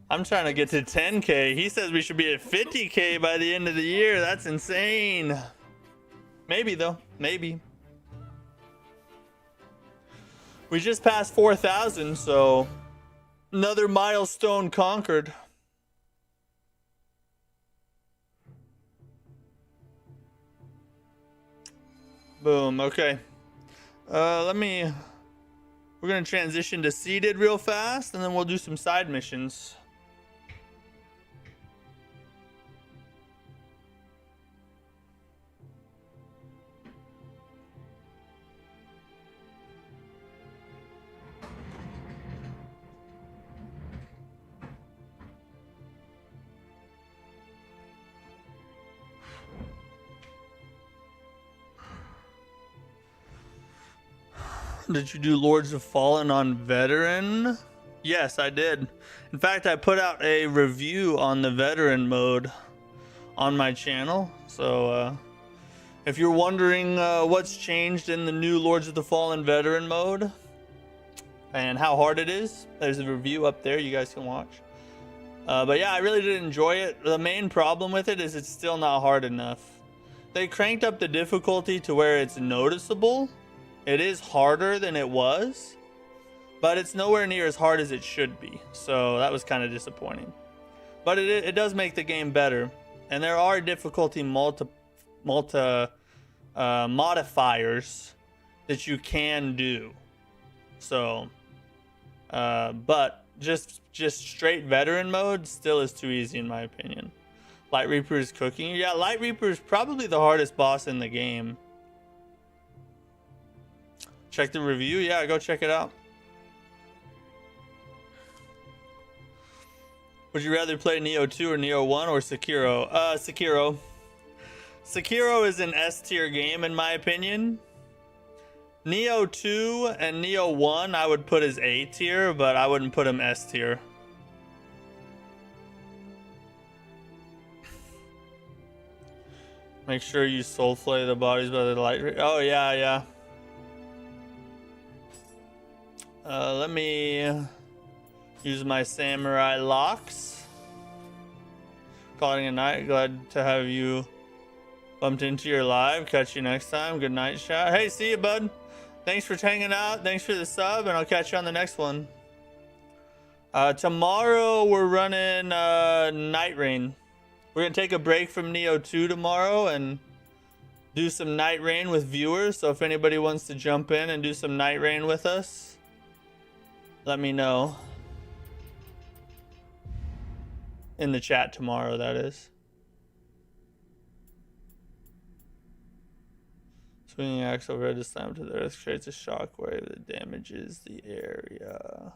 I'm trying to get to 10K. He says we should be at 50K by the end of the year. That's insane. Maybe though, maybe. We just passed 4,000, so another milestone conquered. Boom, okay. We're gonna transition to seeded real fast, and then we'll do some side missions. Did you do Lords of Fallen on Veteran? Yes, I did. In fact, I put out a review on the Veteran mode on my channel. So, if you're wondering what's changed in the new Lords of the Fallen Veteran mode and how hard it is, there's a review up there you guys can watch. But yeah, I really did enjoy it. The main problem with it is it's still not hard enough. They cranked up the difficulty to where it's noticeable. It is harder than it was, but it's nowhere near as hard as it should be. So that was kind of disappointing. But it does make the game better. And there are difficulty modifiers that you can do. So, but just straight veteran mode still is too easy in my opinion. Light Reaper is cooking. Yeah, Light Reaper is probably the hardest boss in the game. Check the review. Yeah, go check it out. Would you rather play Nioh 2 or Nioh 1 or Sekiro? Sekiro. Sekiro is an S tier game in my opinion. Nioh 2 and Nioh 1 I would put as A tier, but I wouldn't put them S tier. Make sure you soul flay the bodies by the light. Oh yeah, yeah. Let me use my samurai locks. Calling a night. Glad to have you bumped into your live. Catch you next time. Good night, chat. Hey, see you, bud. Thanks for hanging out. Thanks for the sub, and I'll catch you on the next one. Tomorrow we're running Night Rain. We're gonna take a break from Nioh 2 tomorrow and do some Night Rain with viewers. So if anybody wants to jump in and do some Night Rain with us, let me know. In the chat tomorrow, that is. Swinging axe overhead to slam to the earth creates a shockwave that damages the area.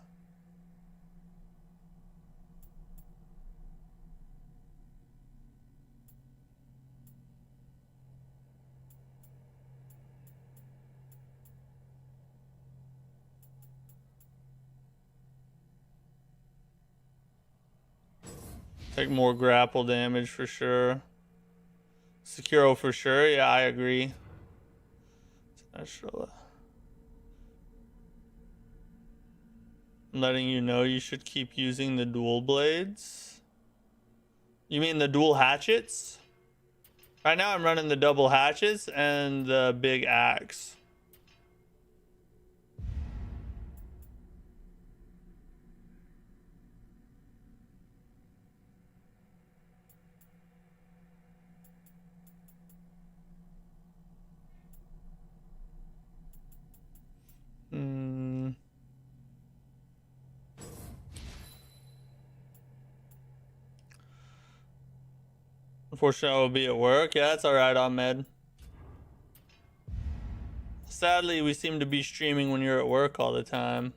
Take more grapple damage for sure. Sekiro for sure. Yeah, I agree. I'm letting you know you should keep using the dual blades. You mean the dual hatchets? Right now I'm running the double hatchets and the big axe. Unfortunately, I will be at work. Yeah, that's alright, Ahmed. Sadly, we seem to be streaming when you're at work all the time.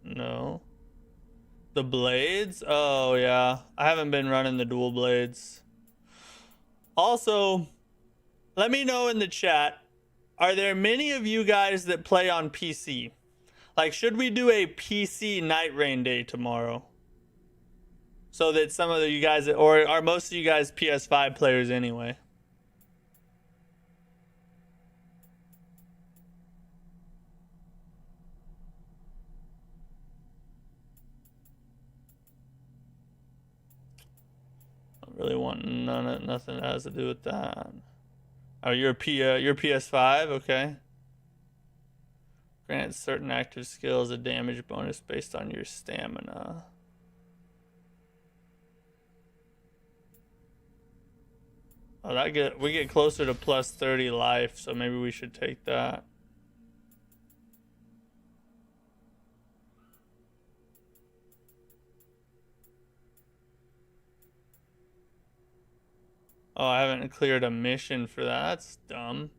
No. The blades? Oh, yeah. I haven't been running the dual blades. Also, let me know in the chat, are there many of you guys that play on PC? Like, should we do a PC Night Rain day tomorrow? So that some of you guys, or are most of you guys PS5 players anyway? really want nothing that has to do with that. Oh, you're PS5, okay. Grant certain active skills a damage bonus based on your stamina. Oh, we get closer to plus 30 life, so maybe we should take that. Oh, I haven't cleared a mission for that. That's dumb.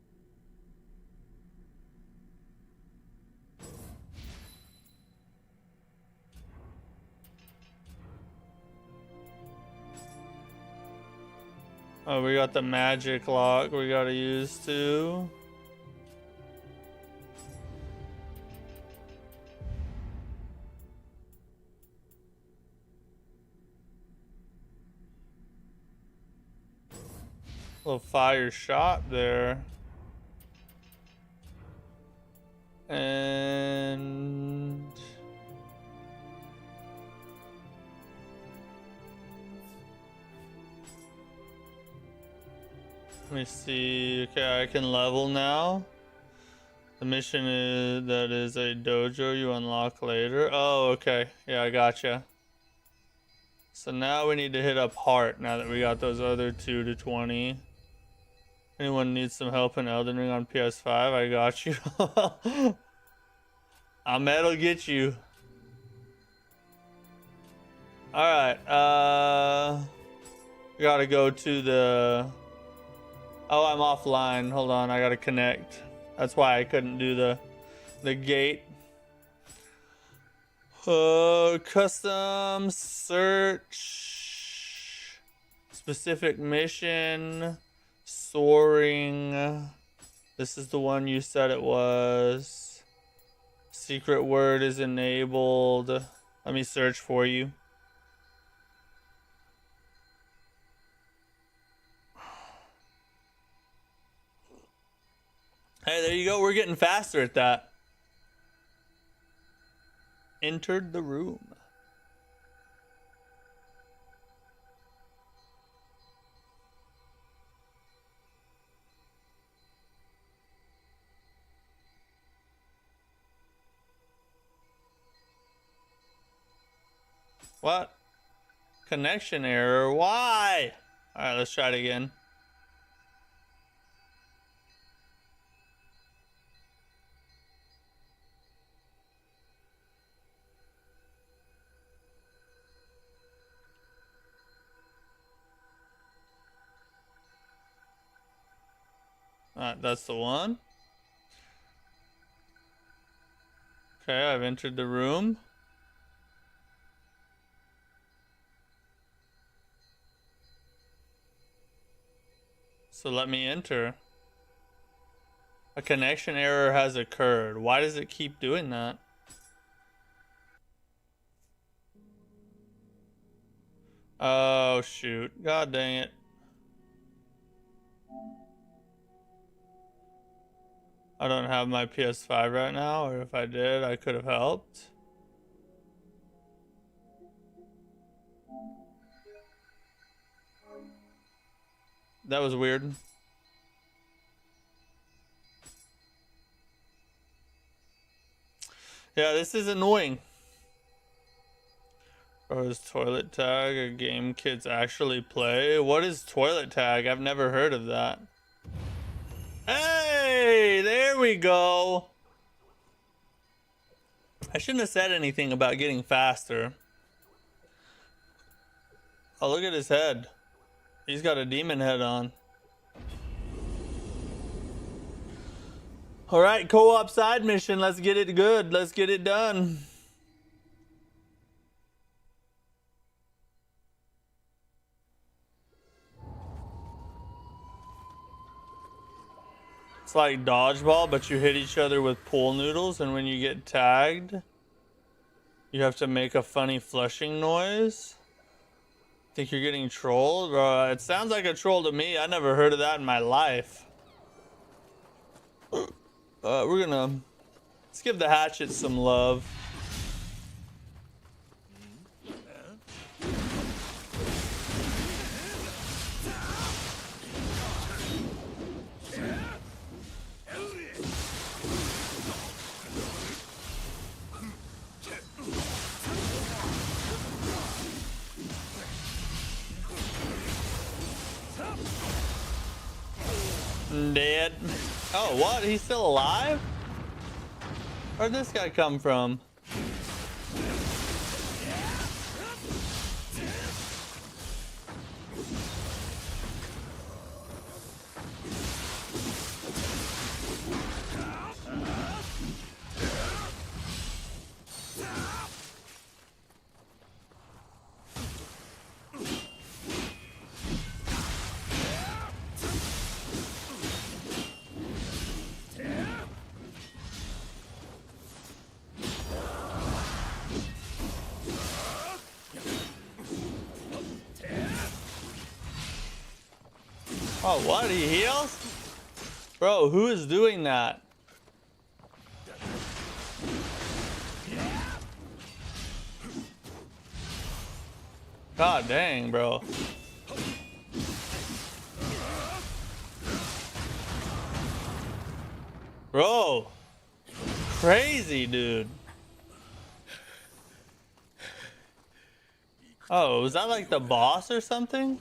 Oh, we got the magic lock we gotta use too. Little fire shot there. And let me see. Okay, I can level now. The mission is that is a dojo you unlock later. Oh, okay. Yeah, I gotcha. So now we need to hit up heart now that we got those other 2 to 20. Anyone needs some help in Elden Ring on PS5? I got you. Ahmed get you. Alright, we gotta go to the... Oh, I'm offline. Hold on, I gotta connect. That's why I couldn't do the gate. Custom search. Specific mission. Soaring. This is the one you said it was. Secret word is enabled. Let me search for you. Hey, there you go. We're getting faster at that. Entered the room. What? Connection error? Why? Alright, let's try it again. Alright, that's the one. Okay, I've entered the room. So let me enter. A connection error has occurred. Why does it keep doing that? Oh, shoot. God dang it. I don't have my PS5 right now, or if I did, I could have helped. That was weird. Yeah, this is annoying. Or is toilet tag a game kids actually play? What is toilet tag? I've never heard of that. Hey, there we go. I shouldn't have said anything about getting faster. Oh, look at his head. He's got a demon head on. Alright, co-op side mission. Let's get it good. Let's get it done. It's like dodgeball, but you hit each other with pool noodles, and when you get tagged, you have to make a funny flushing noise. Think you're getting trolled? It sounds like a troll to me. I never heard of that in my life. Let's give the hatchet some love. dead. Oh, what? He's still alive? Where'd this guy come from? Oh, what? He heals? Bro, who is doing that? God dang, bro. Bro. Crazy, dude. Oh, was that like the boss or something?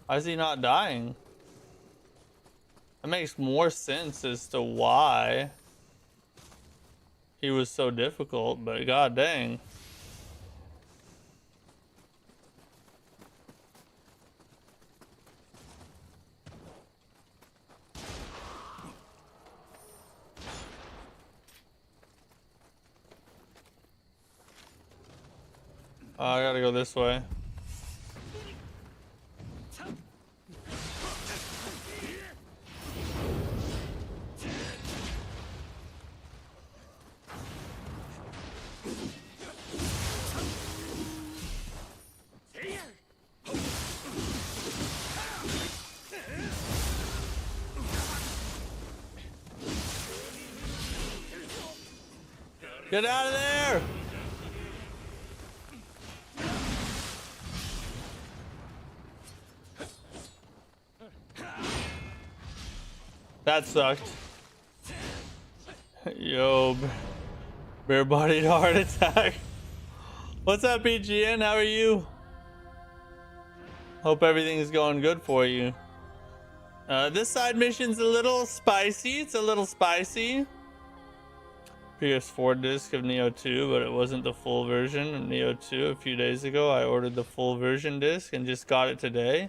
Why is he not dying? That makes more sense as to why he was so difficult, but god dang. Oh, I gotta go this way. Get out of there! That sucked. Yo, bare-bodied heart attack. What's up, BGN? How are you? Hope everything's going good for you. This side mission's a little spicy. It's a little spicy. PS4 disc of Nioh 2, but it wasn't the full version of Nioh 2 a few days ago. I ordered the full version disc and just got it today.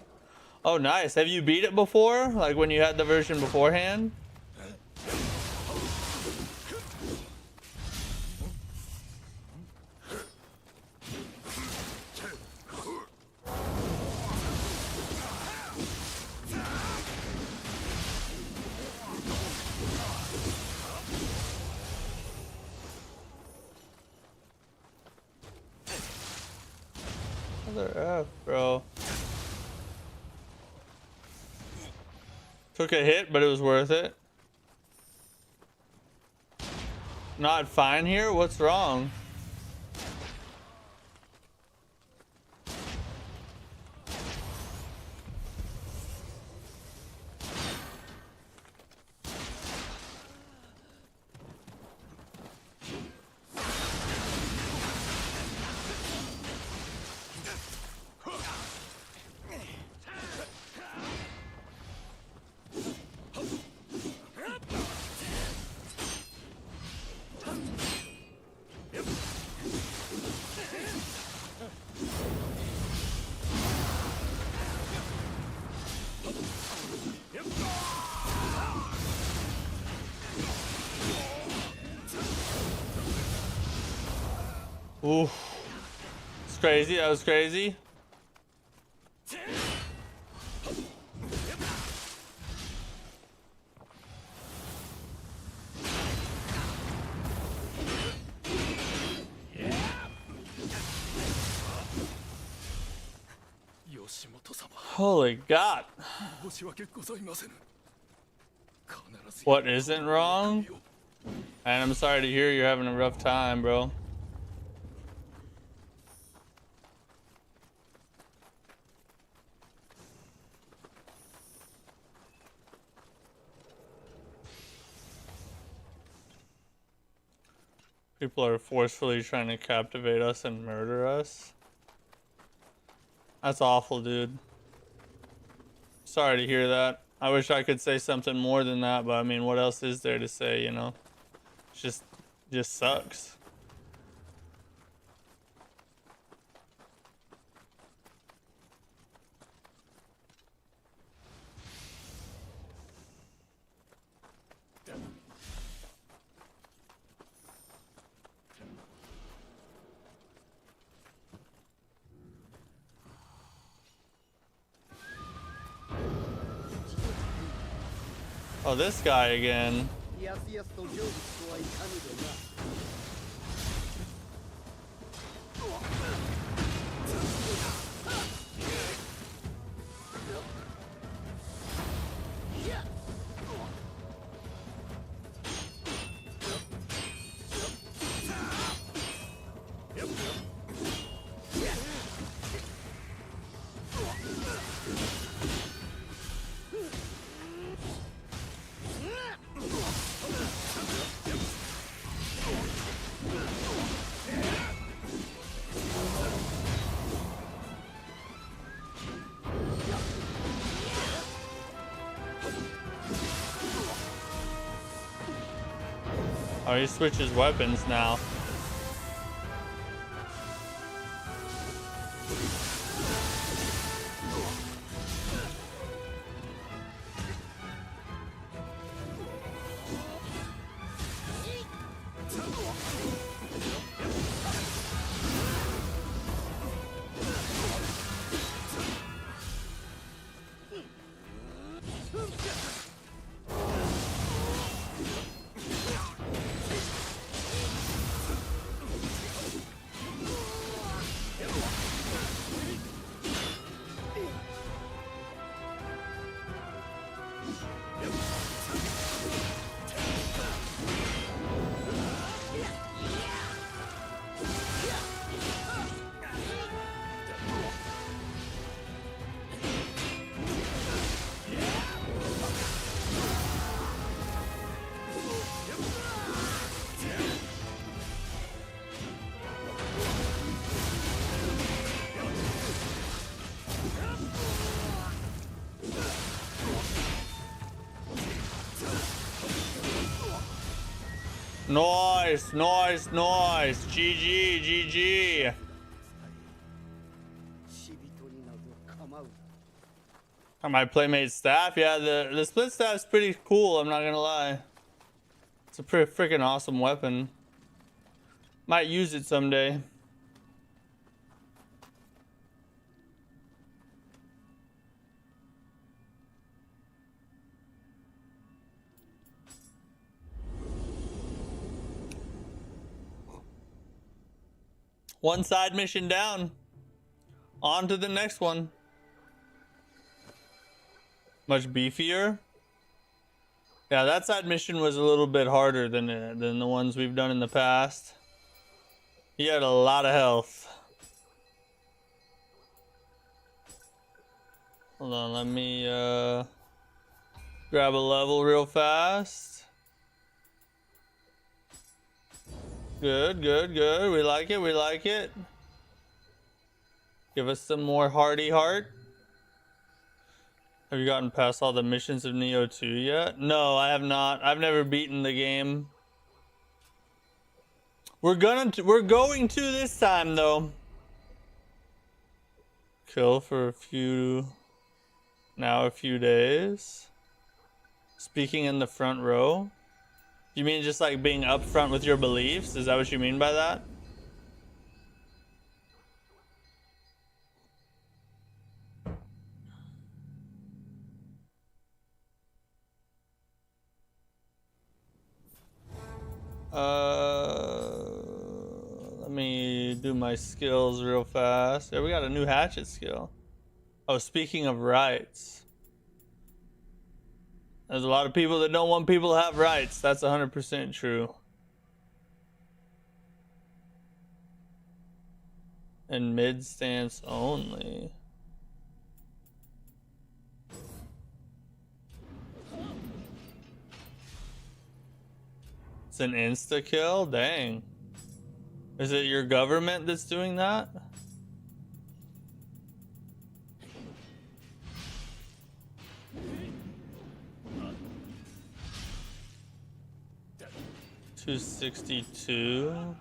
Oh, nice. Have you beat it before? Like when you had the version beforehand? Mother F, bro. Took a hit, but it was worth it. Not fine here? What's wrong? Oof. It's crazy. That was crazy. Holy God. What isn't wrong? And I'm sorry to hear you're having a rough time, bro. People are forcefully trying to captivate us and murder us. That's awful, dude. Sorry to hear that. I wish I could say something more than that, but I mean, what else is there to say, you know? It's just sucks. Oh, this guy again. Oh, he switches weapons now. Nice, nice, nice. GG, GG. My playmate staff, yeah, the split staff is pretty cool, I'm not gonna lie. It's a pretty freaking awesome weapon. Might use it someday. One side mission down. On to the next one. Much beefier. Yeah, that side mission was a little bit harder than the ones we've done in the past. He had a lot of health. Hold on, let me grab a level real fast. Good, good, good. We like it, we like it. Give us some more hardy heart. Have you gotten past all the missions of Nioh 2 yet? No, I have not. I've never beaten the game. We're going to this time though. Kill for a few days. Speaking in the front row. You mean just like being upfront with your beliefs? Is that what you mean by that? Let me do my skills real fast. Yeah, we got a new hatchet skill. Oh, speaking of rights. There's a lot of people that don't want people to have rights. That's 100% true. And mid stance only. It's an insta kill? Dang. Is it your government that's doing that? 262.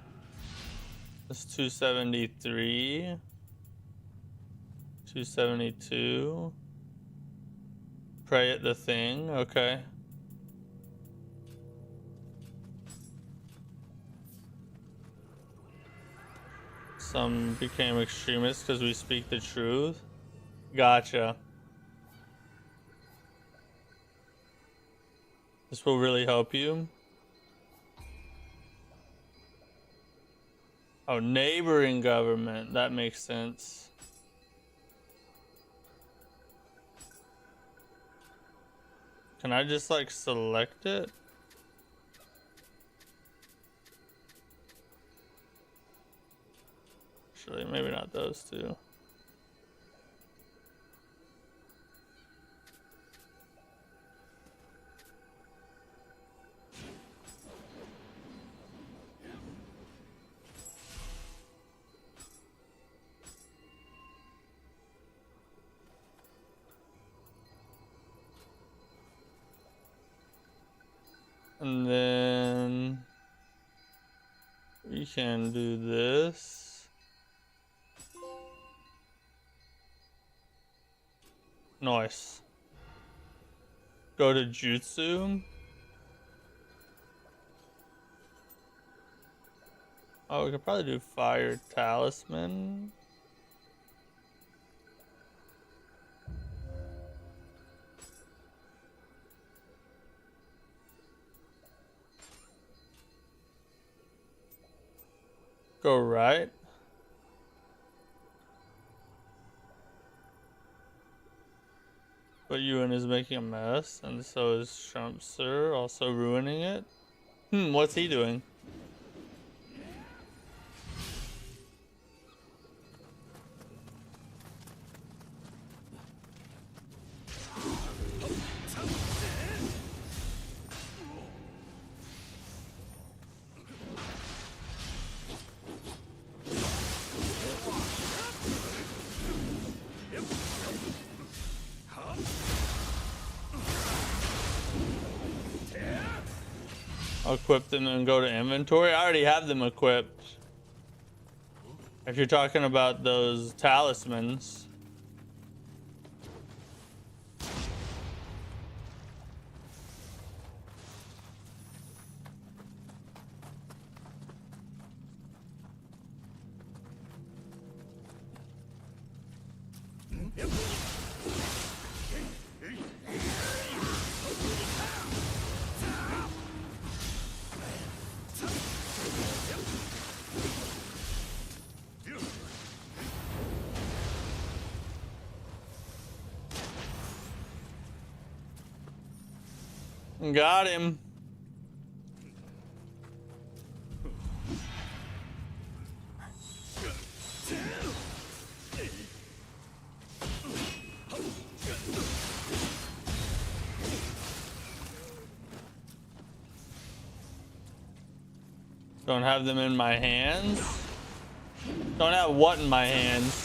That's 273. 272. Pray at the thing. Okay. Some became extremists because we speak the truth. Gotcha. This will really help you. Oh, neighboring government. That makes sense. Can I just like select it? Actually, maybe not those two. And then we can do this. Nice. Go to Jutsu. Oh, we could probably do Fire Talisman. Go right. But Ewan is making a mess, and so is Trump Sir, also ruining it. What's he doing? I'll equip them and go to inventory. I already have them equipped. If you're talking about those talismans. Got him. Don't have them in my hands. Don't have what in my hands?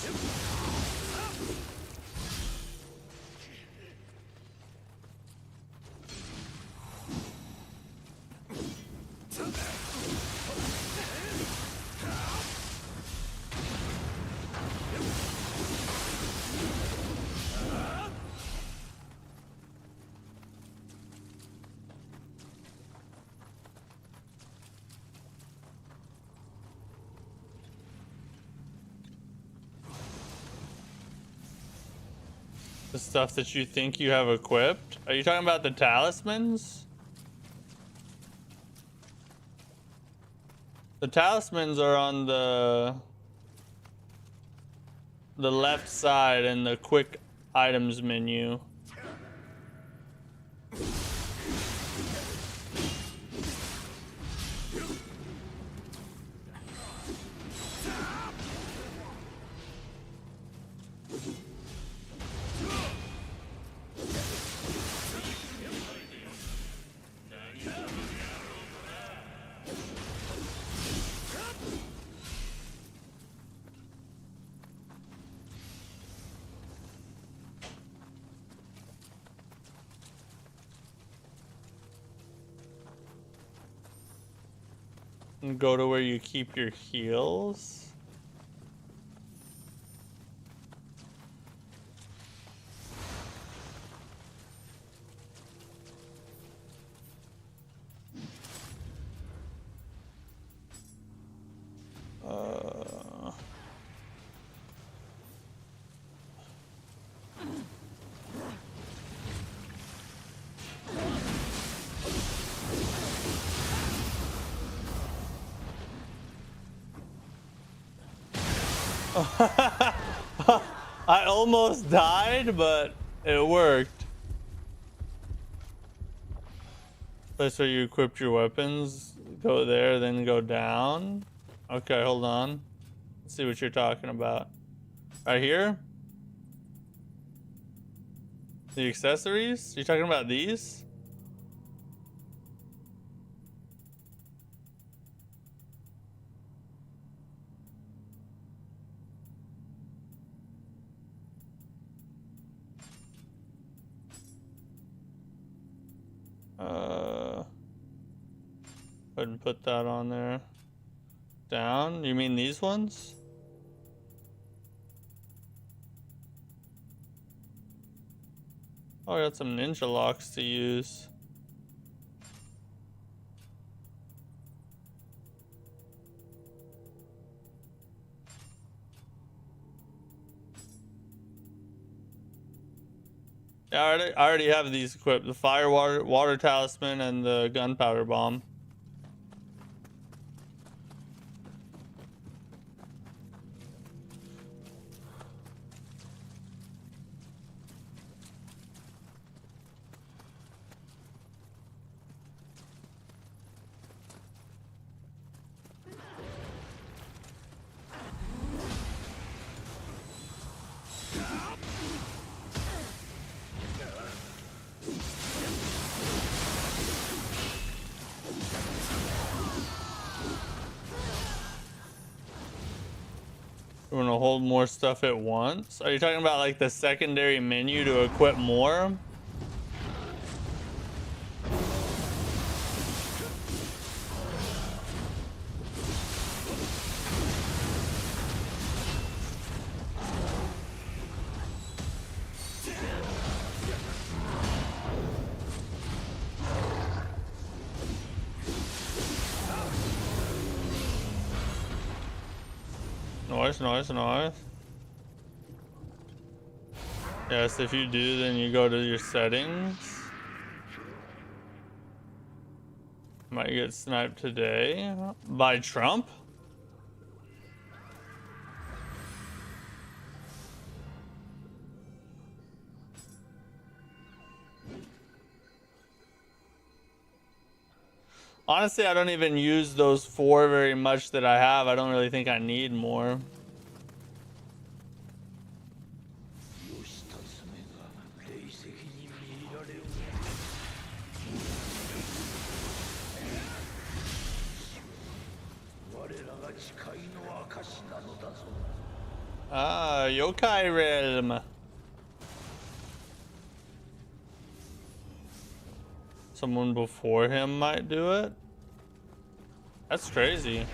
The stuff that you think you have equipped? Are you talking about the talismans? The talismans are on the left side in the quick items menu. And go to where you keep your heals. I almost died, but it worked. Place where you equipped your weapons. Go there, then go down. Okay, hold on. Let's see what you're talking about. Right here? The accessories? You talking about these? Go ahead and put that on there. Down? You mean these ones? Oh, I got some ninja locks to use. Yeah, I already have these equipped. The fire water talisman and the gunpowder bomb. You want to hold more stuff at once? Are you talking about like the secondary menu to equip more? Nice. Yes, if you do, then you go to your settings. Might get sniped today by Trump. Honestly, I don't even use those 4 very much that I have. I don't really think I need more. Ah, Yokai Realm. Someone before him might do it? That's crazy.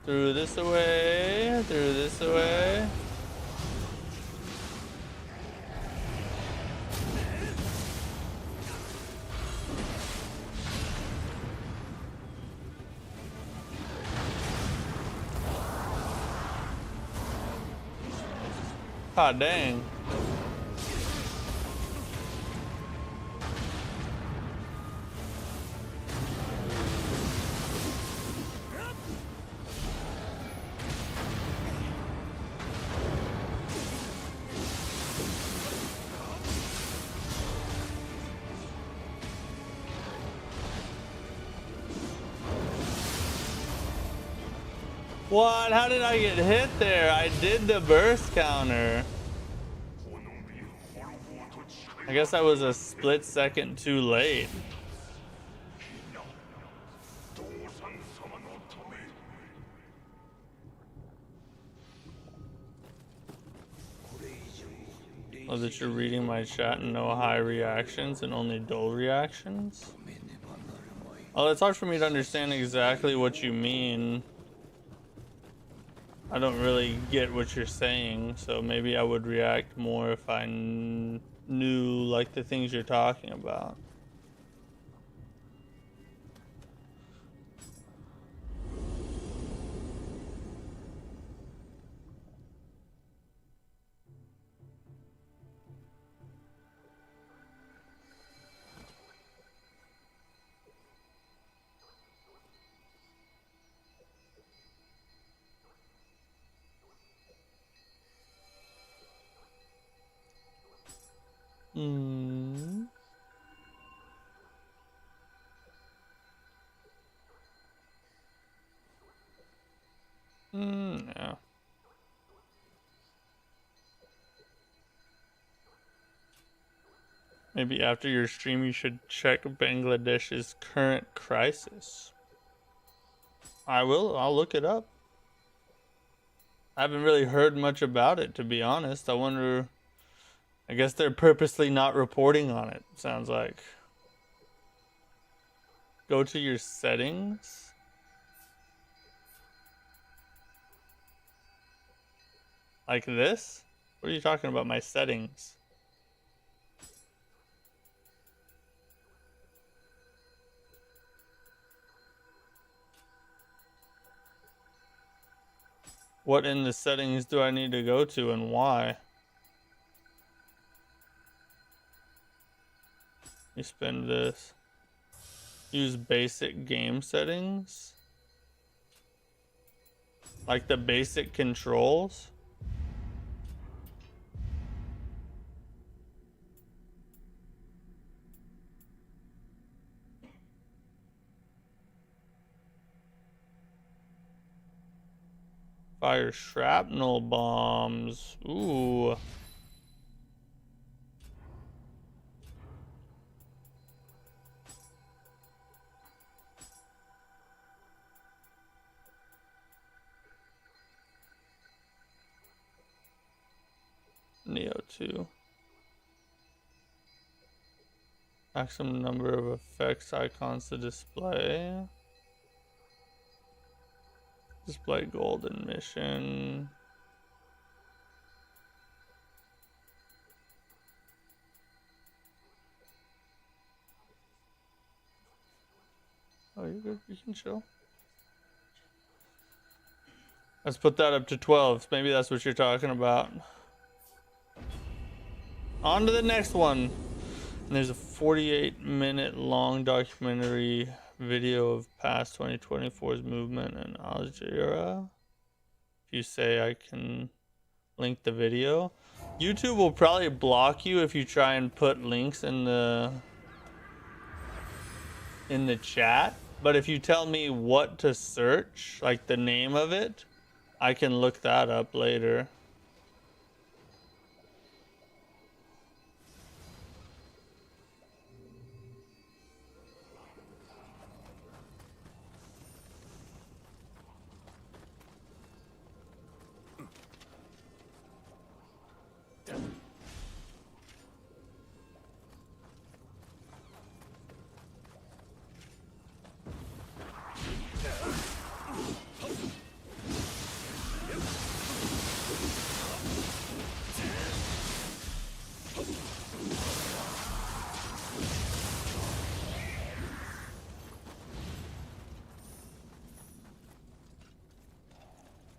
Threw this away, threw this away. Ah, dang. What? How did I get hit there? I did the burst counter. I guess I was a split second too late. Oh, that you're reading my chat and no high reactions and only dull reactions? Oh, it's hard for me to understand exactly what you mean. I don't really get what you're saying, so maybe I would react more if I knew like the things you're talking about. No. Maybe after your stream you should check Bangladesh's current crisis. I will. I'll look it up. I haven't really heard much about it, to be honest. I wonder... I guess they're purposely not reporting on it, sounds like. Go to your settings. Like this? What are you talking about, my settings? What in the settings do I need to go to and why? You spend this. Use basic game settings. Like the basic controls. Fire shrapnel bombs. Ooh. Nioh 2. Maximum number of effects icons to display. Display golden mission. Oh, you're good. You can chill. Let's put that up to 12. Maybe that's what you're talking about. On to the next one. And there's a 48-minute long documentary video of past 2024's movement in Algeria. If you say I can link the video. YouTube will probably block you if you try and put links in the chat. But if you tell me what to search, like the name of it, I can look that up later.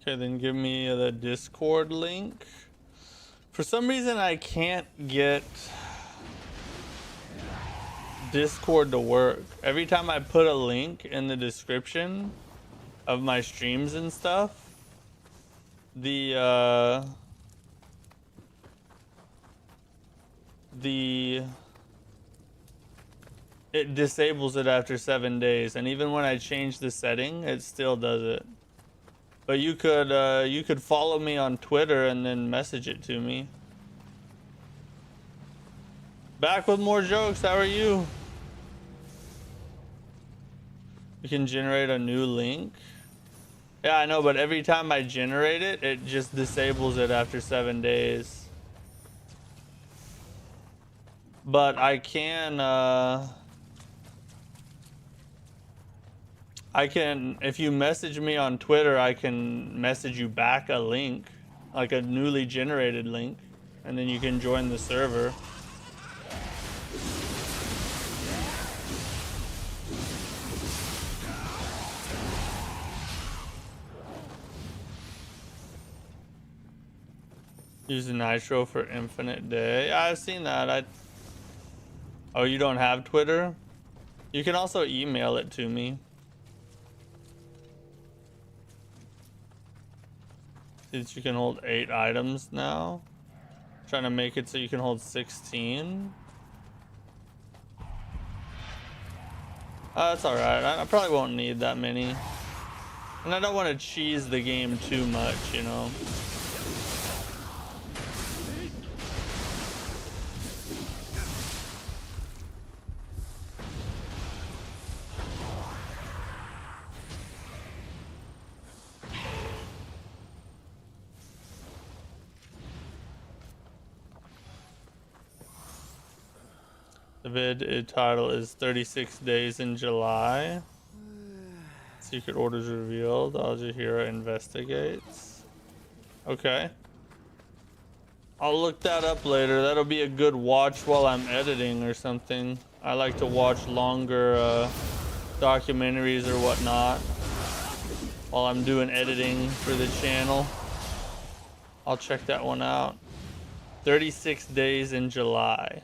Okay, then give me the Discord link. For some reason, I can't get Discord to work. Every time I put a link in the description of my streams and stuff, it disables it after 7 days, and even when I change the setting, it still does it. But you could follow me on Twitter and then message it to me. Back with more jokes. How are you? You can generate a new link. Yeah, I know, but every time I generate it, it just disables it after 7 days. But I can, if you message me on Twitter, I can message you back a link, like a newly generated link, and then you can join the server. Use Nitro for infinite day. Yeah, I've seen that. Oh, you don't have Twitter? You can also email it to me. Since you can hold 8 items now. Trying to make it so you can hold 16. That's alright. I probably won't need that many. And I don't want to cheese the game too much, you know. The vid title is 36 days in July. Secret orders revealed. Al-Jahira investigates. Okay. I'll look that up later. That'll be a good watch while I'm editing or something. I like to watch longer documentaries or whatnot while I'm doing editing for the channel. I'll check that one out. 36 days in July.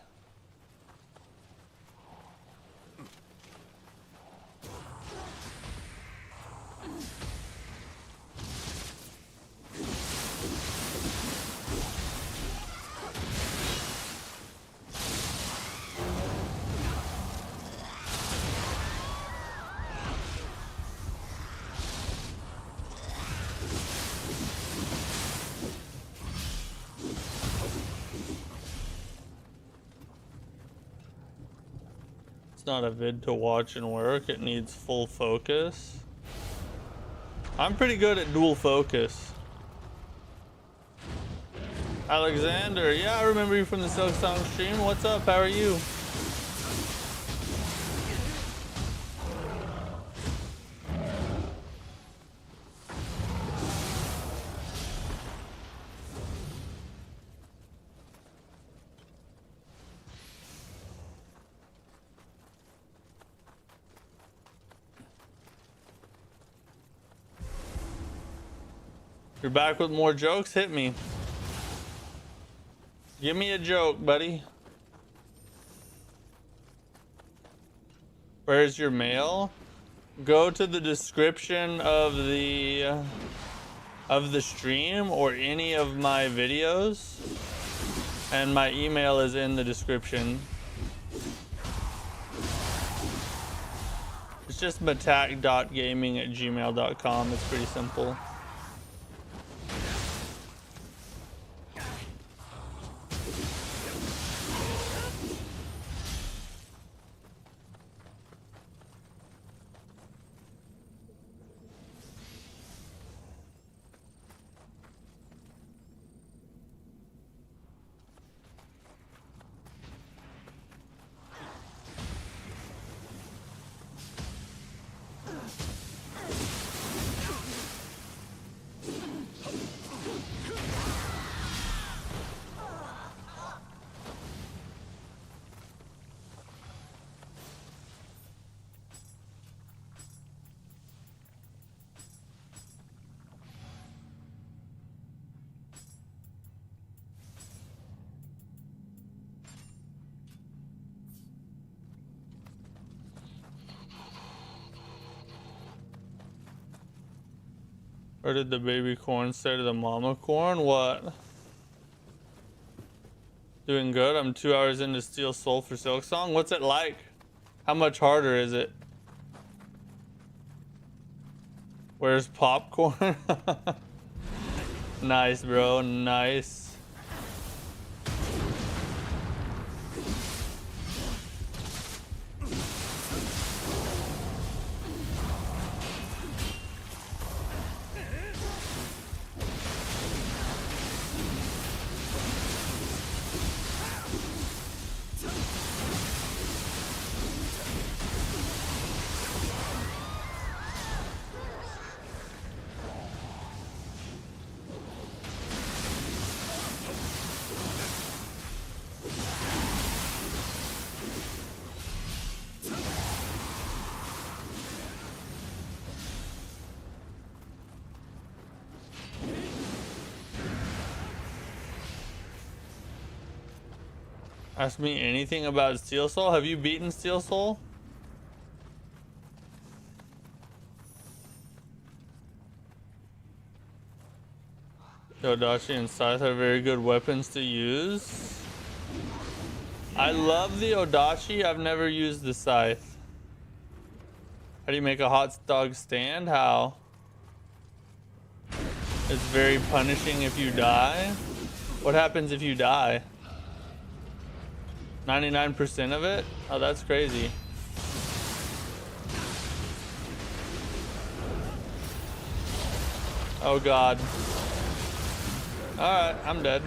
Not a vid to watch and work. It needs full focus. I'm pretty good at dual focus. Alexander, yeah, I remember you from the Silk Song stream. What's up? How are you? You're back with more jokes? Hit me. Give me a joke, buddy. Where's your mail? Go to the description of the stream or any of my videos, and my email is in the description. It's just Mattack.gaming@gmail.com. It's pretty simple. Or did the baby corn say to the mama corn? What? Doing good. I'm 2 hours into Steel Soul for Silk Song. What's it like? How much harder is it? Where's popcorn? Nice, bro. Nice. Ask me anything about Steel Soul. Have you beaten Steel Soul? The Odachi and Scythe are very good weapons to use. I love the Odachi. I've never used the Scythe. How do you make a hot dog stand? How? It's very punishing if you die. What happens if you die? 99% of it? Oh, that's crazy. Oh god. Alright, I'm dead.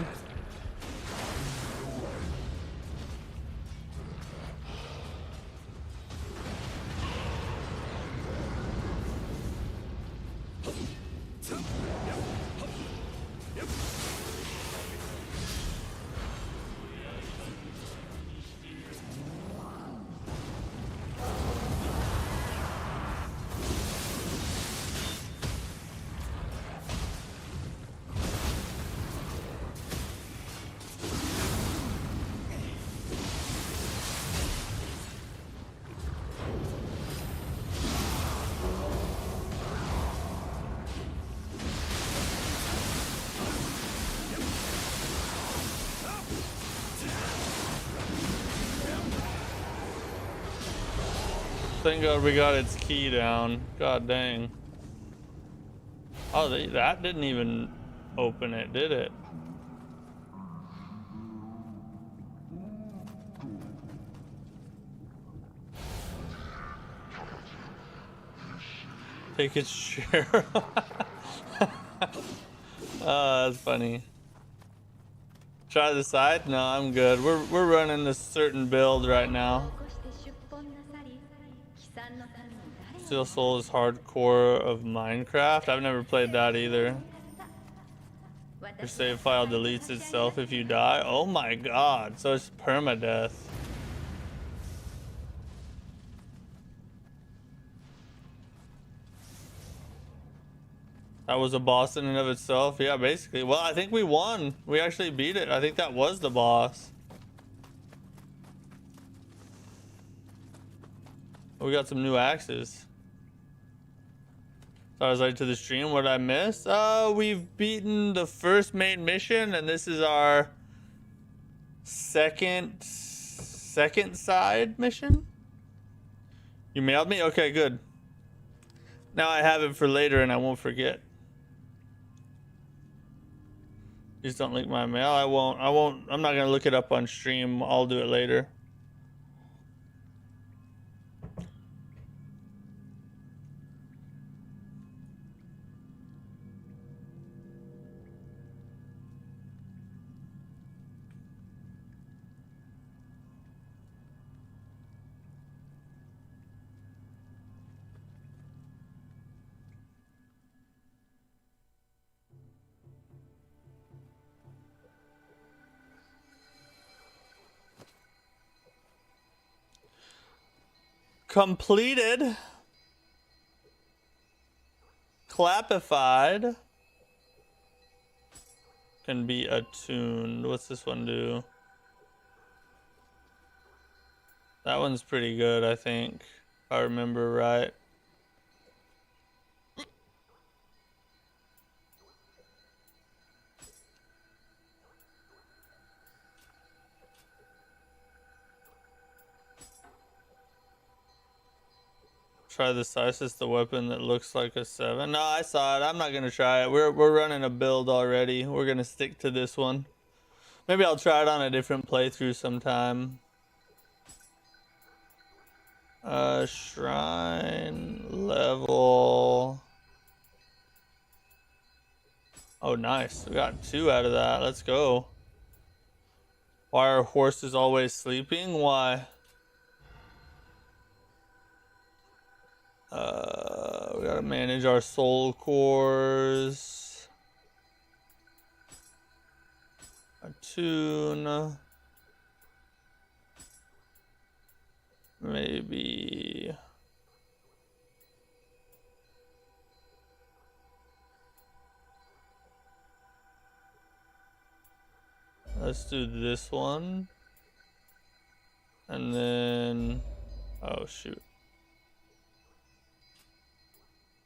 Thank God we got its key down. God dang. Oh, that didn't even open it, did it? Take its share. Oh, that's funny. Try the side? No, I'm good. We're running a certain build right now. Steel Soul is hardcore of Minecraft. I've never played that either. Your save file deletes itself if you die. Oh my god, so it's permadeath. That was a boss in and of itself. Yeah, basically. Well, I think we won. We actually beat it. I think that was the boss. We got some new axes. So I was late to the stream. What did I miss? We've beaten the first main mission, and this is our second side mission. You mailed me? Okay, good. Now I have it for later, and I won't forget. Please don't leak my mail. I won't. I'm not gonna look it up on stream. I'll do it later. Completed. Clapified. Can be attuned. What's this one do? That one's pretty good, I think. If I remember right. Try the Sysis, the weapon that looks like a 7. No, I saw it. I'm not gonna try it. We're running a build already. We're gonna stick to this one. Maybe I'll try it on a different playthrough sometime. Shrine level. Oh, nice. We got 2 out of that. Let's go. Why are horses always sleeping? Why? We gotta manage our soul cores. Attune. Maybe. Let's do this one. And then, oh shoot.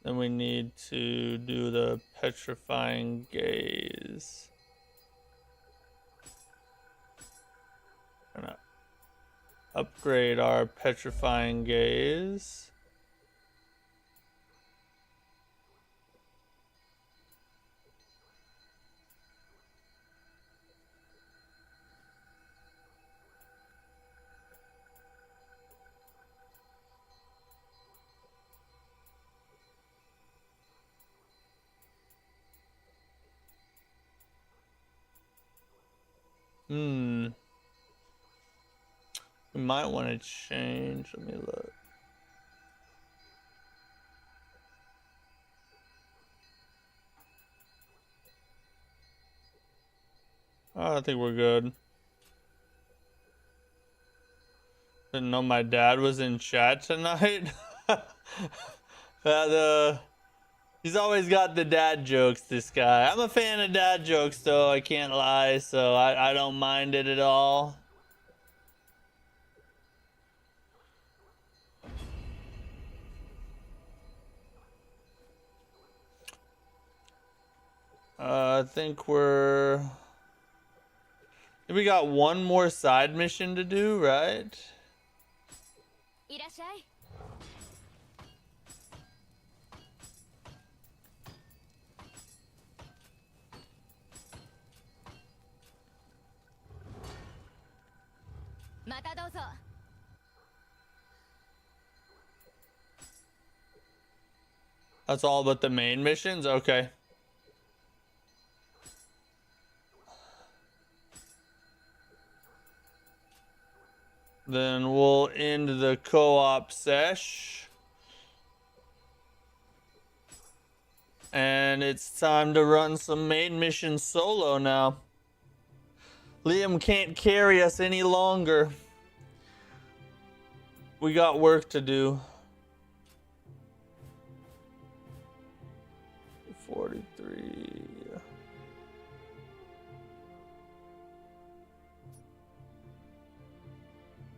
Then we need to do the petrifying gaze. Gonna upgrade our petrifying gaze. We might want to change. Let me look. Oh, I think we're good. Didn't know my dad was in chat tonight. He's always got the dad jokes, this guy. I'm a fan of dad jokes, though, I can't lie, so I don't mind it at all. I think we got one more side mission to do, right? That's all but the main missions? Okay. Then we'll end the co-op sesh. And it's time to run some main missions solo now. Liam can't carry us any longer. We got work to do. 43.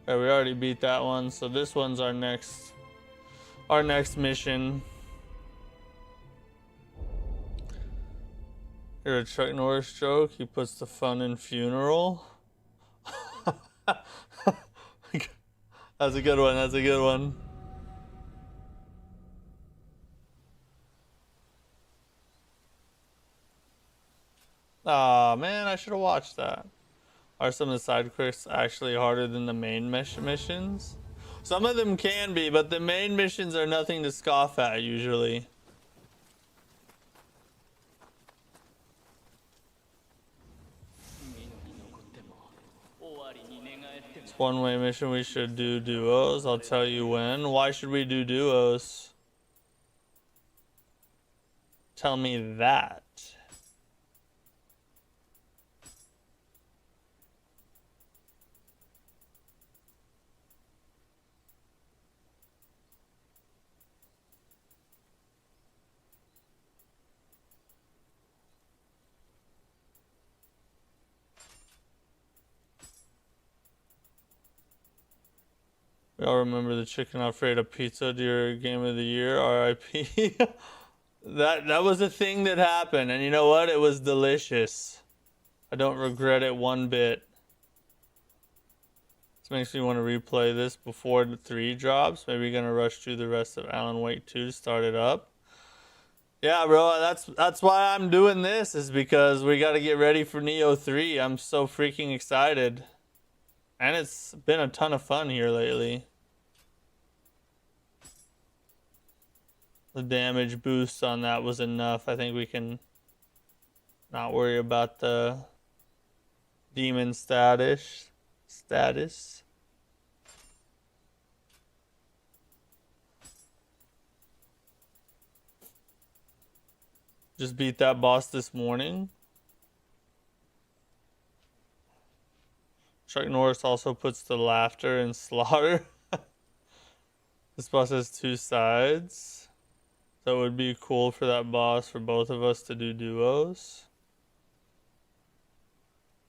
Okay, we already beat that one, so this one's our next mission. Hear a Chuck Norris joke? He puts the fun in funeral. That's a good one. That's a good one. Aw, man, I should have watched that. Are some of the side quests actually harder than the main missions? Some of them can be, but the main missions are nothing to scoff at usually. It's one-way mission. We should do duos. I'll tell you when. Why should we do duos? Tell me that. We all remember the chicken Alfredo pizza during Game of the Year, RIP. That was a thing that happened, and you know what? It was delicious. I don't regret it one bit. This makes me want to replay this before the 3 drops. Maybe gonna rush through the rest of Alan Wake 2 to start it up. Yeah, bro, that's why I'm doing this, is because we got to get ready for Nioh 3. I'm so freaking excited. And it's been a ton of fun here lately. The damage boost on that was enough. I think we can not worry about the demon status. Just beat that boss this morning. Chuck Norris also puts the laughter in slaughter. This boss has 2 sides. So it would be cool for that boss, for both of us to do duos.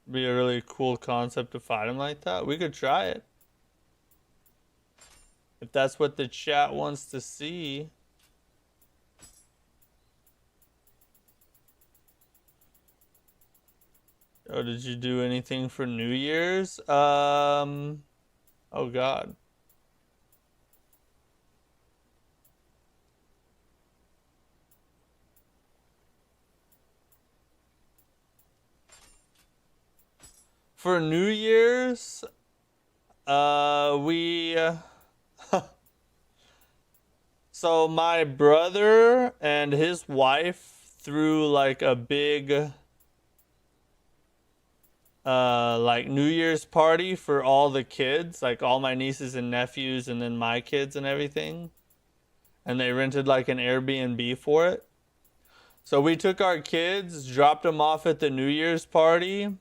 Be a really cool concept to fight him like that. We could try it. If that's what the chat wants to see. Oh, did you do anything for New Year's? Oh God. For New Year's, so my brother and his wife threw like a big like New Year's party for all the kids, like all my nieces and nephews and then my kids and everything. And they rented like an Airbnb for it. So we took our kids, dropped them off at the New Year's party,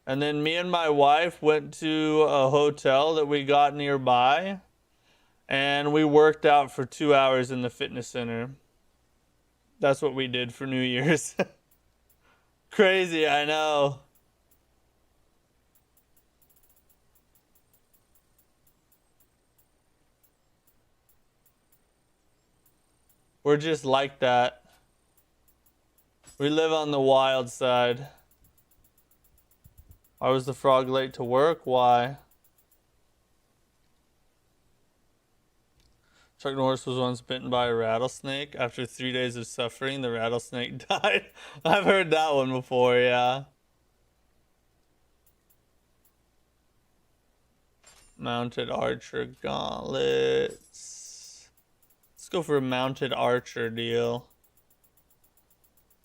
and then me and my wife went to a hotel that we got nearby, and we worked out for 2 hours in the fitness center. That's what we did for New Year's. Crazy, I know. We're just like that. We live on the wild side. Why was the frog late to work? Why? Chuck Norris was once bitten by a rattlesnake. After 3 days of suffering, the rattlesnake died. I've heard that one before, yeah. Mounted archer gauntlets. Let's go for a mounted archer deal.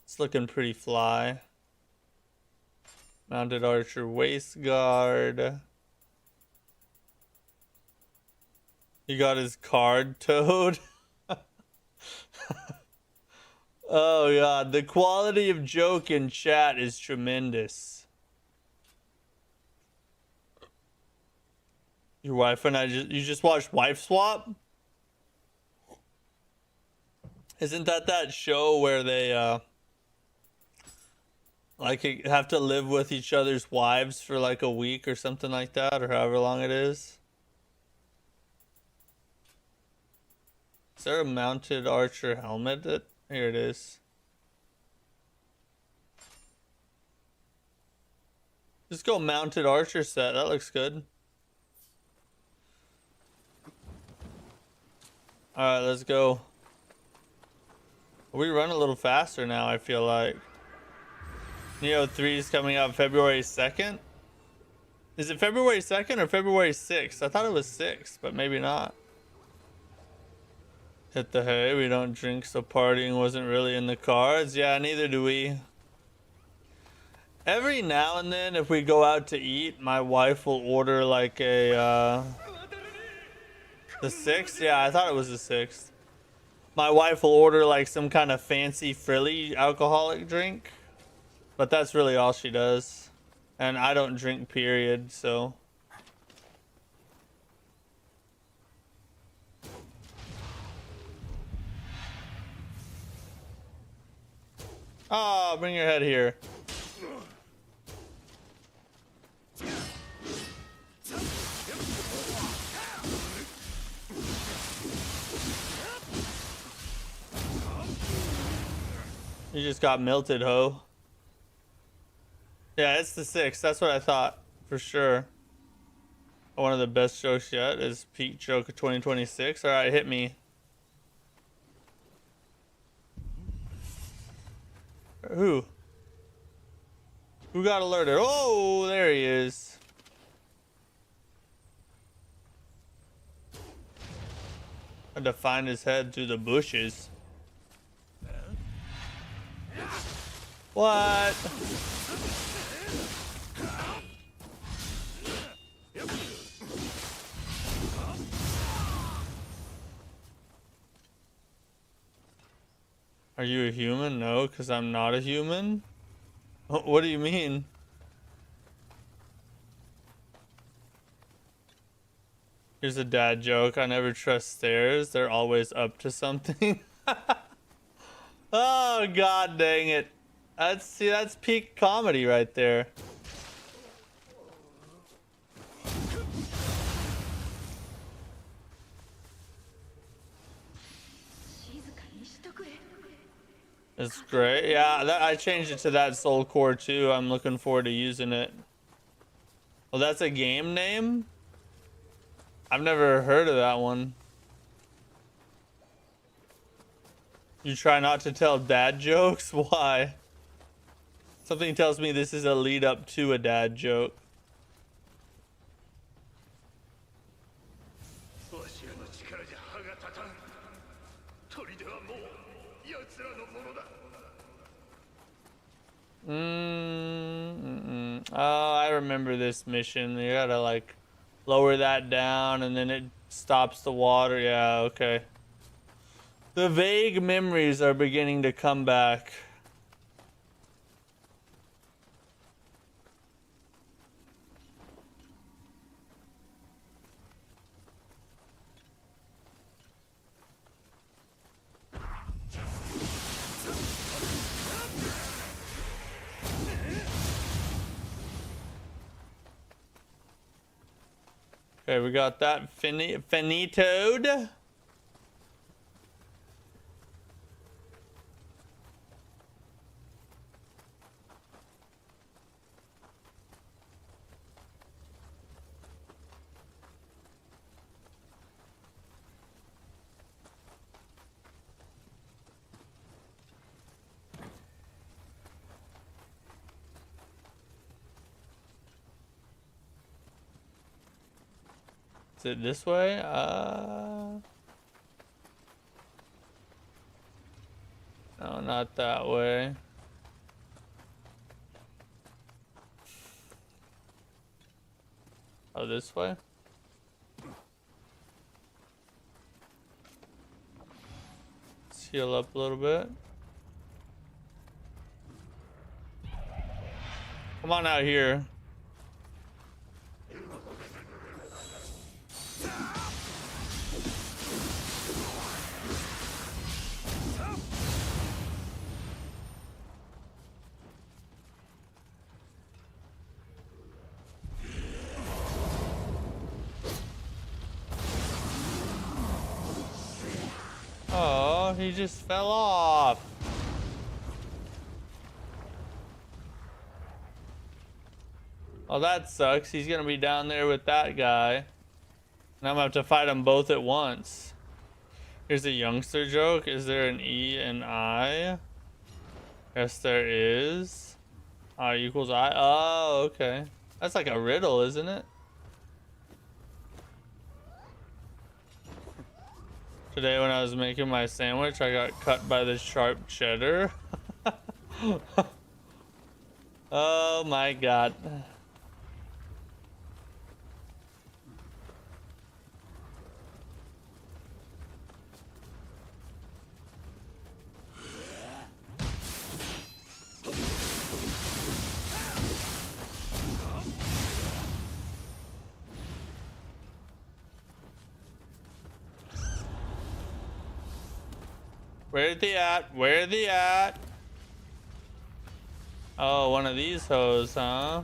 It's looking pretty fly. Mounted archer waist guard. He got his card towed. Oh God, the quality of joke in chat is tremendous. Your wife and you just watched Wife Swap? Isn't that show where they like have to live with each other's wives for like a week or something like that, or however long it is? Is there a mounted archer helmet? Here it is. Just go mounted archer set. That looks good. Alright, let's go. We run a little faster now, I feel like. Nioh 3 is coming out February 2nd. Is it February 2nd or February 6th? I thought it was 6th, but maybe not. Hit the hay. We don't drink, so partying wasn't really in the cards. Yeah, neither do we. Every now and then, if we go out to eat, my wife will order like a, the 6th? Yeah, I thought it was the 6th. My wife will order like some kind of fancy frilly alcoholic drink. But that's really all she does. And I don't drink, period, so. Ah, bring your head here. You just got melted, ho. Yeah, it's the 6th. That's what I thought, for sure. One of the best jokes yet is peak joke of 2026. All right, hit me. Who? Who got alerted? Oh, there he is. Had to find his head through the bushes. What? Are you a human? No, because I'm not a human. What do you mean? Here's a dad joke. I never trust stairs. They're always up to something. Oh, God dang it. That's peak comedy right there. It's great. Yeah, I changed it to that soul core too. I'm looking forward to using it. Well, that's a game name? I've never heard of that one. You try not to tell dad jokes? Why? Something tells me this is a lead up to a dad joke. Oh, I remember this mission. You gotta like lower that down and then it stops the water. Yeah, okay. The vague memories are beginning to come back. Okay, we got that finitoed. Is it this way? No, not that way. Oh, this way? Let's heal up a little bit. Come on out here. Oh, he just fell off. Oh, that sucks. He's gonna be down there with that guy. And I'm gonna have to fight them both at once. Here's a youngster joke. Is there an E and I? Yes, there is. I equals I. Oh, okay. That's like a riddle, isn't it? Today when I was making my sandwich, I got cut by the sharp cheddar. Oh my god. Where they at? Where they at? Oh, one of these hoes, huh?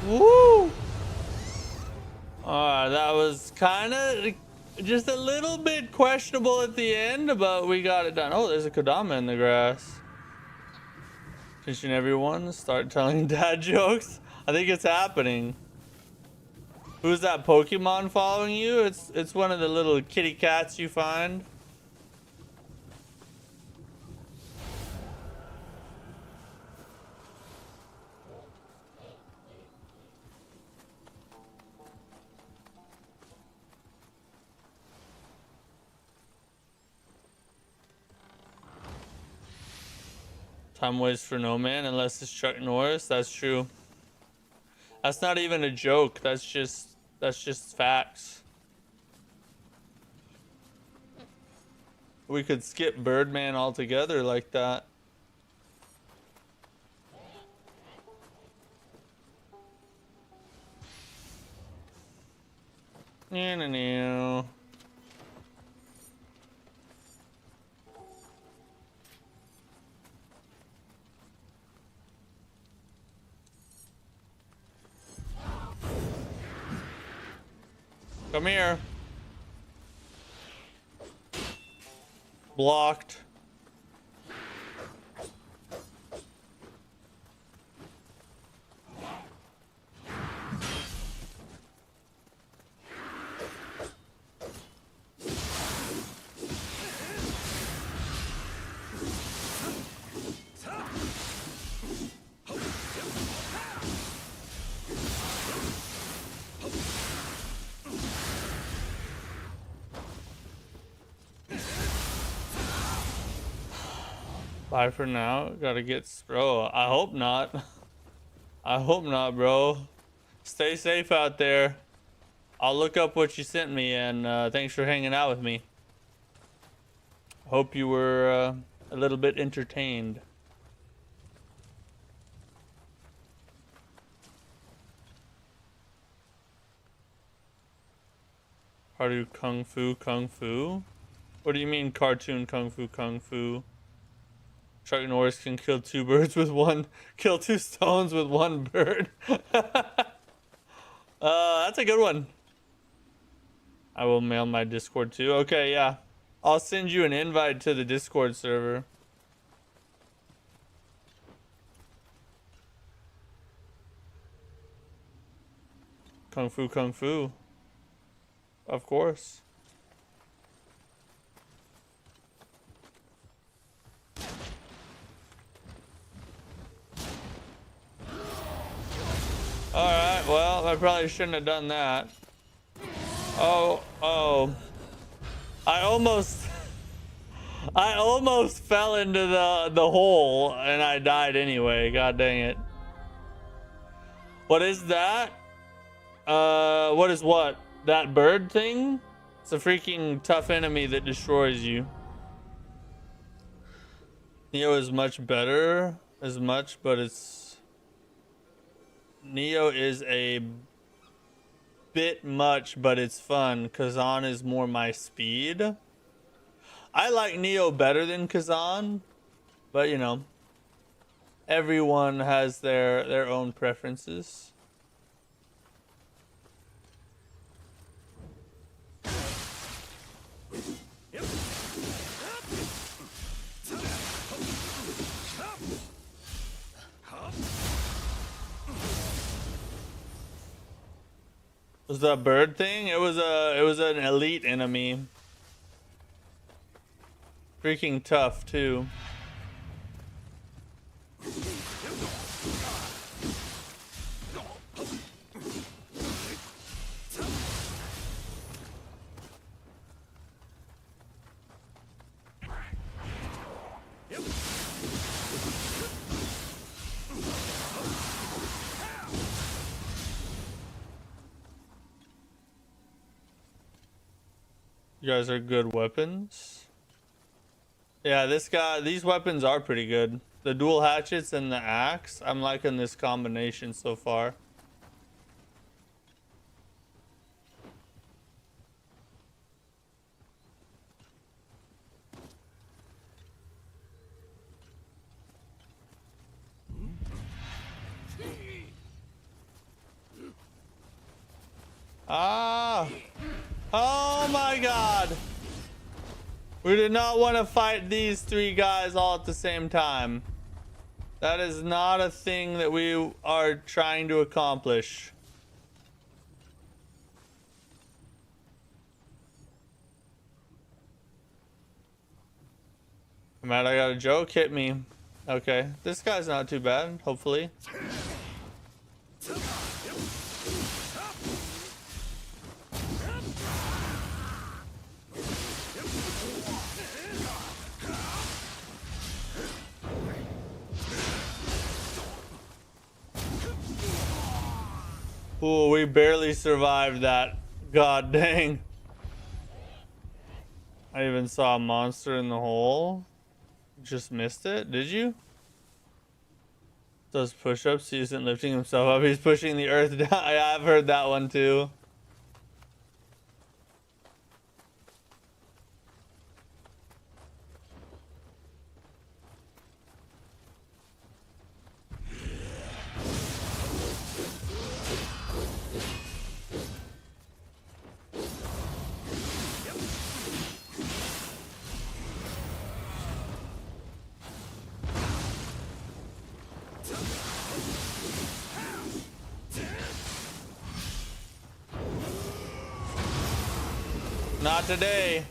Woo! That was kind of just a little bit questionable at the end, but we got it done. Oh, there's a Kodama in the grass. Attention everyone, start telling dad jokes. I think it's happening. Who's that Pokemon following you? It's one of the little kitty cats you find. Time waits for no man unless it's Chuck Norris. That's true. That's not even a joke. That's just facts. We could skip Birdman altogether like that. Nioh. Come here. Blocked. Bye for now. Gotta get... Bro, I hope not. I hope not, bro. Stay safe out there. I'll look up what you sent me, and thanks for hanging out with me. Hope you were a little bit entertained. Cartoon Kung Fu Kung Fu? What do you mean cartoon Kung Fu Kung Fu? Chuck Norris can kill two birds with one... Kill two stones with one bird. That's a good one. I will mail my Discord too. Okay, yeah. I'll send you an invite to the Discord server. Kung Fu Kung Fu. Of course. Alright, well, I probably shouldn't have done that. Oh. I almost fell into the hole and I died anyway. God dang it. What is that? What is what? That bird thing? It's a freaking tough enemy that destroys you. Nioh is much better. But it's... Nioh is a bit much, but it's fun. Kazan is more my speed. I like Nioh better than Kazan, but you know, everyone has their own preferences. Was that bird thing? It was an elite enemy. Freaking tough too. You guys are good weapons. Yeah, these weapons are pretty good. The dual hatchets and the axe. I'm liking this combination so far. Ah! Oh my god! We did not want to fight these three guys all at the same time. That is not a thing that we are trying to accomplish. Matt, I got a joke. Hit me. Okay. This guy's not too bad, hopefully. Ooh, we barely survived that. God dang. I even saw a monster in the hole. Just missed it. Did you? Does push-ups. He isn't lifting himself up. He's pushing the earth down. I've heard that one too. Not today.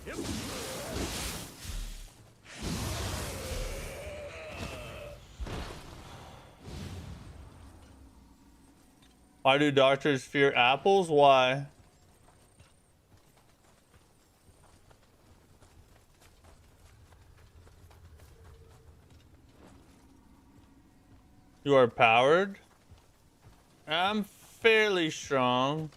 Why do doctors fear apples? Why? You are powered? I'm fairly strong.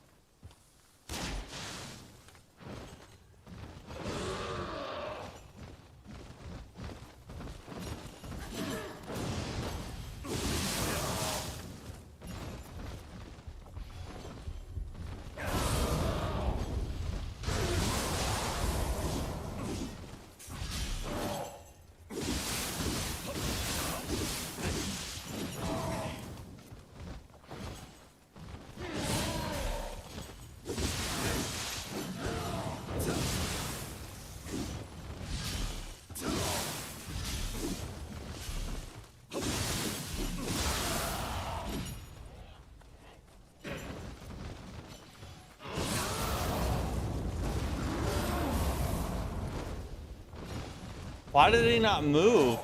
Why did he not move?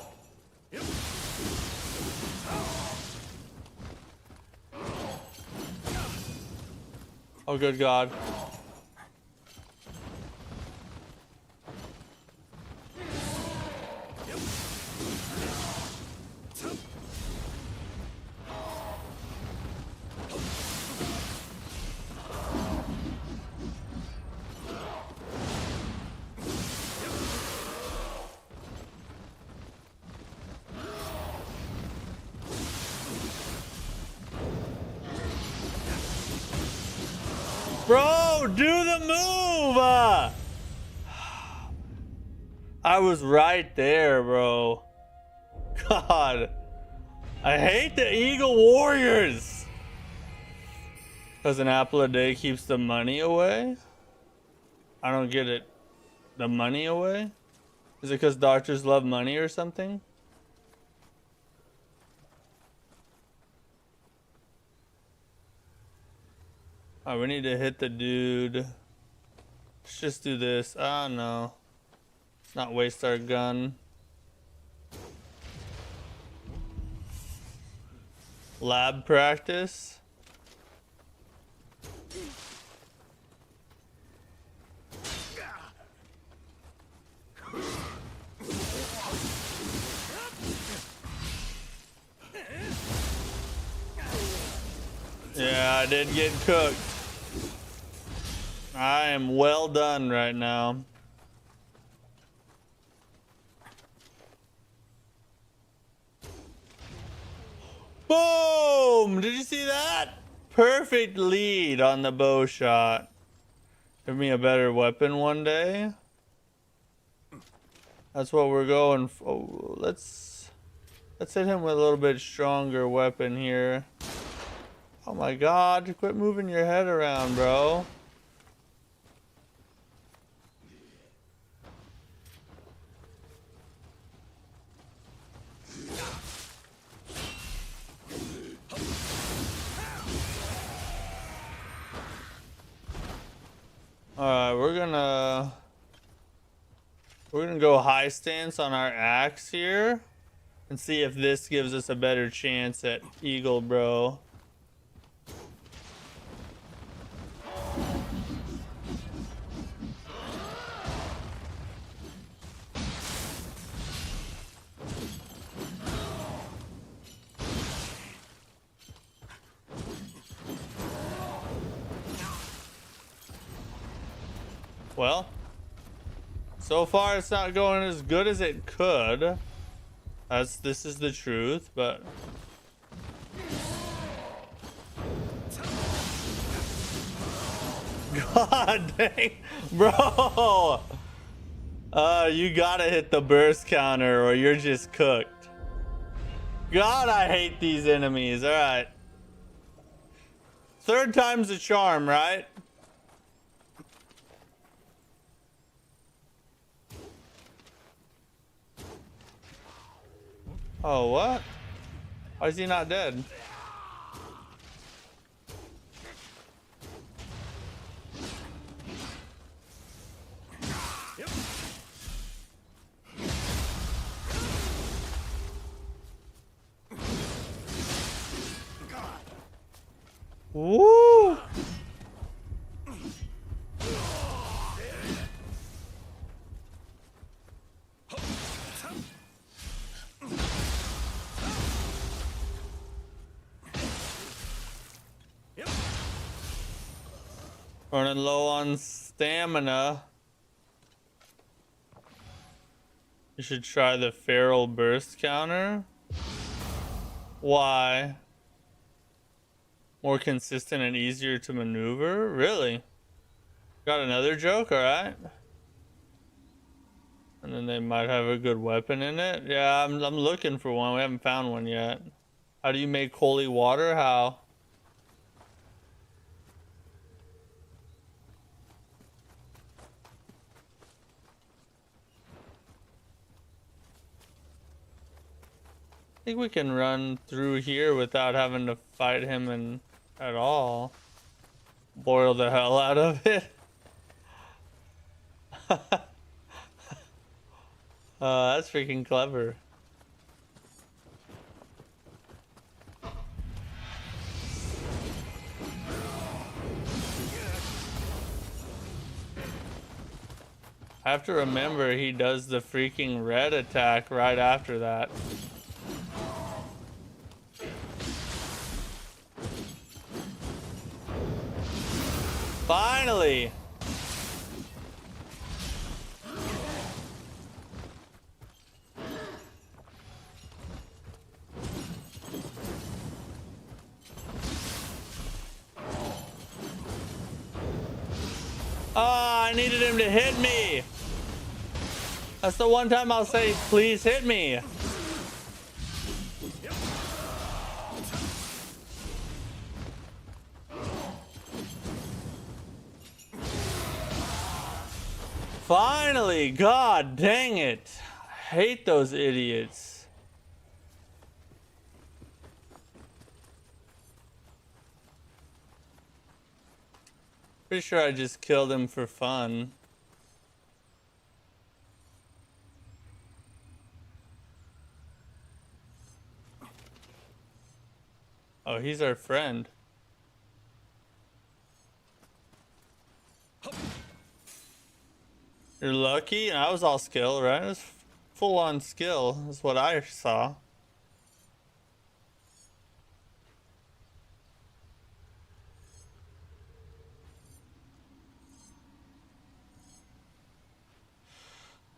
Oh, good God. Bro, do the move! I was right there, bro. God. I hate the Eagle Warriors! Because an apple a day keeps the money away? I don't get it. The money away? Is it because doctors love money or something? Oh, we need to hit the dude. Let's just do this. Ah, no. Let's not waste our gun. Lab practice. Yeah, I did get cooked. I am well done right now. Boom! Did you see that? Perfect lead on the bow shot. Give me a better weapon one day. That's what we're going for. Oh, let's hit him with a little bit stronger weapon here. Oh my God, quit moving your head around, bro. Alright, we're gonna go high stance on our axe here and see if this gives us a better chance at Eagle, bro. Well, so far it's not going as good as it could. This is the truth, but God dang, bro. You gotta hit the burst counter or you're just cooked. God, I hate these enemies. All right. Third time's a charm, right? Oh, what? Why is he not dead? Woo! Running low on stamina. You should try the feral burst counter. Why? More consistent and easier to maneuver? Really? Got another joke? Alright. And then they might have a good weapon in it. Yeah, I'm looking for one. We haven't found one yet. How do you make holy water? How? I think we can run through here without having to fight him at all. Boil the hell out of it. That's freaking clever. I have to remember he does the freaking red attack right after that. Finally! Oh, I needed him to hit me! That's the one time I'll say, please hit me! Finally! God dang it! I hate those idiots. Pretty sure I just killed him for fun. Oh, he's our friend. You're lucky? I was all skill, right? It was full on skill, is what I saw.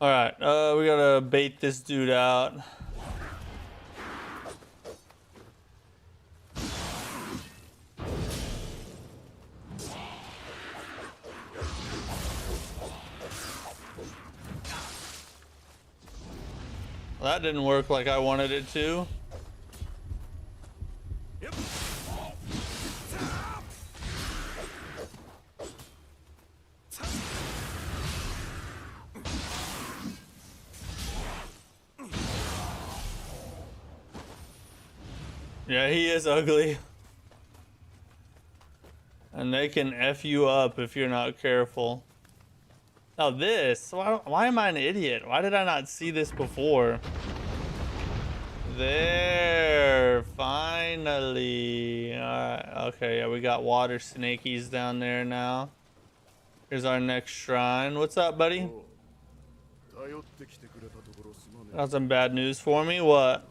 Alright, we gotta bait this dude out. Well, that didn't work like I wanted it to. Yep. Yeah, he is ugly. And they can F you up if you're not careful. Now this, why am I an idiot? Why did I not see this before? There, finally. Alright, okay, yeah, we got water snakies down there now. Here's our next shrine. What's up, buddy? Got some bad news for me? What?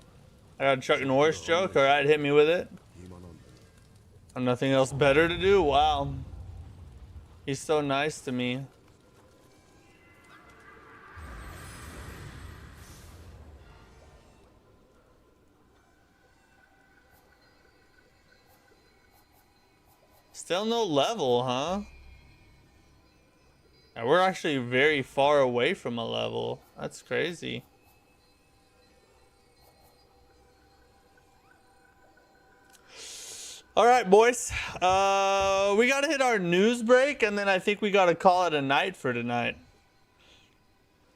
I got a Chuck Norris joke? Alright, hit me with it. I've nothing else better to do? Wow. He's so nice to me. Still no level, huh? Yeah, we're actually very far away from a level. That's crazy. All right, boys. We gotta hit our news break, and then I think we gotta call it a night for tonight.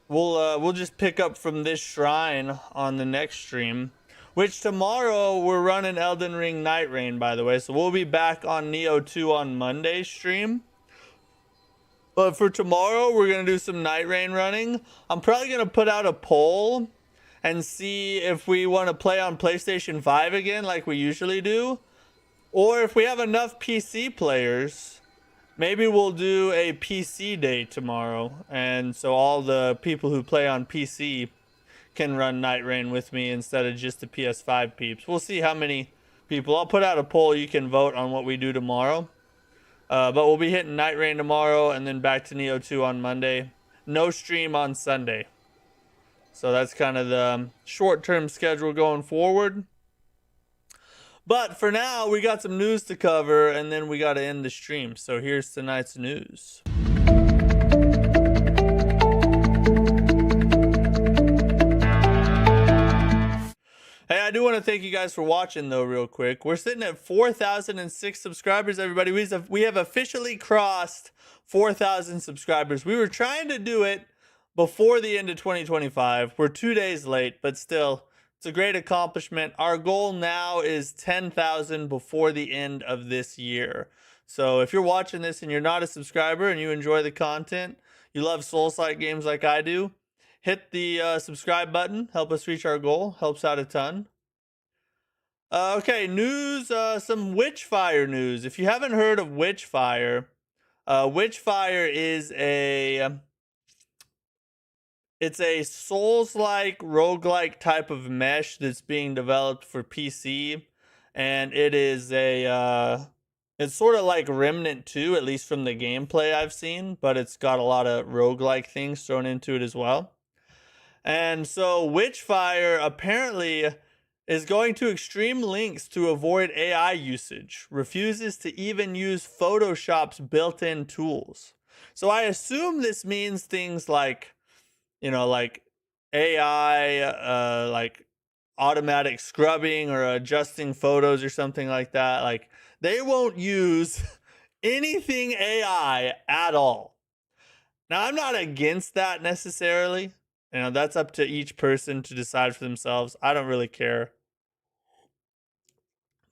We'll just pick up from this shrine on the next stream. Which tomorrow we're running Elden Ring Night Rain, by the way. So we'll be back on Nioh 2 on Monday's stream. But for tomorrow, we're going to do some Night Rain running. I'm probably going to put out a poll and see if we want to play on PlayStation 5 again like we usually do. Or if we have enough PC players, maybe we'll do a PC day tomorrow. And so all the people who play on PC can run Night Rain with me instead of just the PS5 peeps. We'll see how many people. I'll put out a poll. You can vote on what we do tomorrow. But we'll be hitting Night Rain tomorrow and then back to Nioh 2 on Monday. No stream on Sunday. So that's kind of the short-term schedule going forward. But for now, we got some news to cover, and then we got to end the stream. So here's tonight's news. Hey, I do want to thank you guys for watching, though, real quick. We're sitting at 4,006 subscribers, everybody. We have officially crossed 4,000 subscribers. We were trying to do it before the end of 2025. We're 2 days late, but still, it's a great accomplishment. Our goal now is 10,000 before the end of this year. So if you're watching this and you're not a subscriber and you enjoy the content, you love Souls-like games like I do, hit the subscribe button. Help us reach our goal. Helps out a ton. Okay, news. Some Witchfire news. If you haven't heard of Witchfire, Witchfire is it's a Souls-like, roguelike type of mesh that's being developed for PC. And it is it's sort of like Remnant 2, at least from the gameplay I've seen, but it's got a lot of roguelike things thrown into it as well. And so Witchfire apparently is going to extreme lengths to avoid AI usage, refuses to even use Photoshop's built-in tools. So I assume this means things like, like AI, like automatic scrubbing or adjusting photos or something like that. Like they won't use anything AI at all. Now, I'm not against that necessarily. That's up to each person to decide for themselves. I don't really care.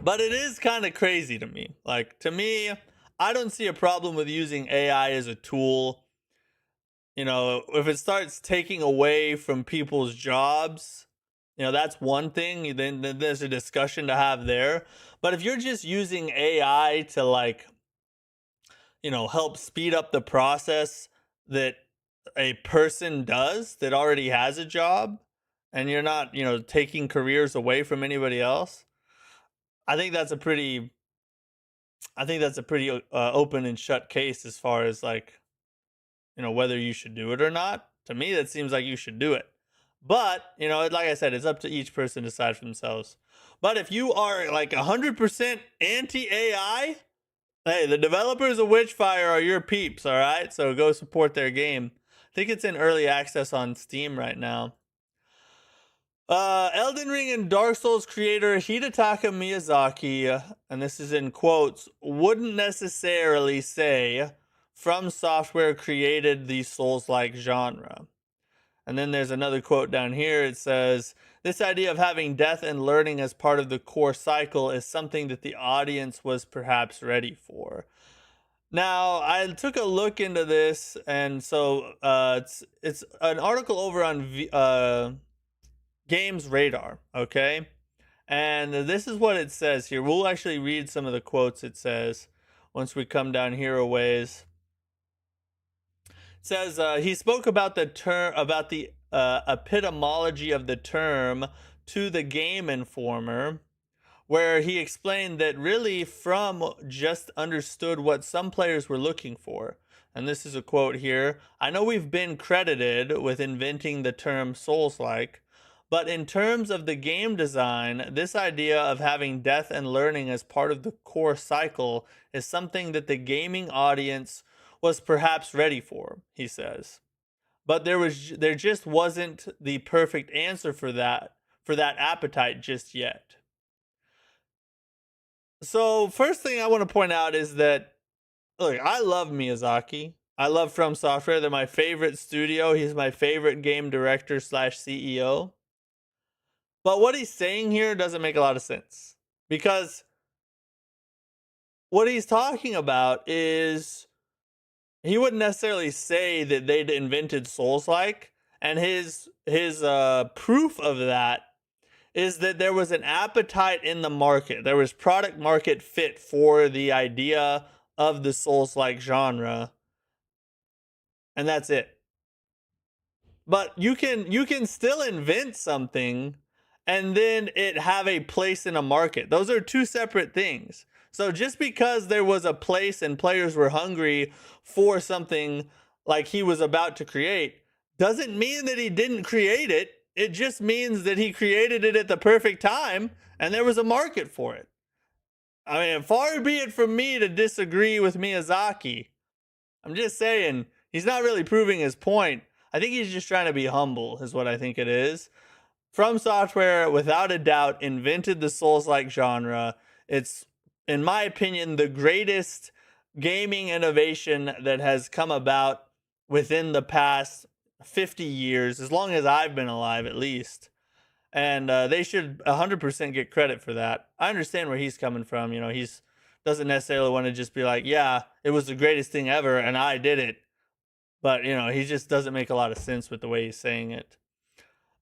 But it is kind of crazy to me. Like, to me, I don't see a problem with using AI as a tool. If it starts taking away from people's jobs, that's one thing. Then there's a discussion to have there. But if you're just using AI to, like, help speed up the process that a person does that already has a job, and you're not, taking careers away from anybody else, I think that's a pretty open and shut case as far as, like, whether you should do it or not. To me, that seems like you should do it. But, like I said, it's up to each person to decide for themselves. But if you are like 100% anti-AI, hey, the developers of Witchfire are your peeps, all right? So go support their game. I think it's in early access on Steam right now. Elden Ring and Dark Souls creator Hidetaka Miyazaki, and this is in quotes, wouldn't necessarily say From Software created the Souls-like genre. And then there's another quote down here. It says, this idea of having death and learning as part of the core cycle is something that the audience was perhaps ready for. Now, I took a look into this, and so it's an article over on Games Radar, okay? And this is what it says here. We'll actually read some of the quotes it says once we come down here a ways. It says he spoke about the epistemology of the term to the Game Informer, where he explained that really From just understood what some players were looking for. And this is a quote here. I know we've been credited with inventing the term Souls-like, but in terms of the game design, this idea of having death and learning as part of the core cycle is something that the gaming audience was perhaps ready for, he says. But there just wasn't the perfect answer for that appetite just yet. So first thing I want to point out is that, look, I love Miyazaki. I love From Software. They're my favorite studio. He's my favorite game director / CEO. But what he's saying here doesn't make a lot of sense, because what he's talking about is he wouldn't necessarily say that they'd invented Souls-like, and his proof of that is that there was an appetite in the market. There was product market fit for the idea of the Souls-like genre, and that's it. But you can still invent something and then it have a place in a market. Those are two separate things. So just because there was a place and players were hungry for something like he was about to create doesn't mean that he didn't create it. It just means that he created it at the perfect time and there was a market for it. I mean, far be it from me to disagree with Miyazaki. I'm just saying, he's not really proving his point. I think he's just trying to be humble, is what I think it is. From Software, without a doubt, invented the Souls-like genre. It's, in my opinion, the greatest gaming innovation that has come about within the past 50 years, as long as I've been alive, at least. And they should 100% get credit for that. I understand where he's coming from. You know, he's doesn't necessarily want to just be like, yeah, it was the greatest thing ever and I did it. But, you know, he just doesn't make a lot of sense with the way he's saying it.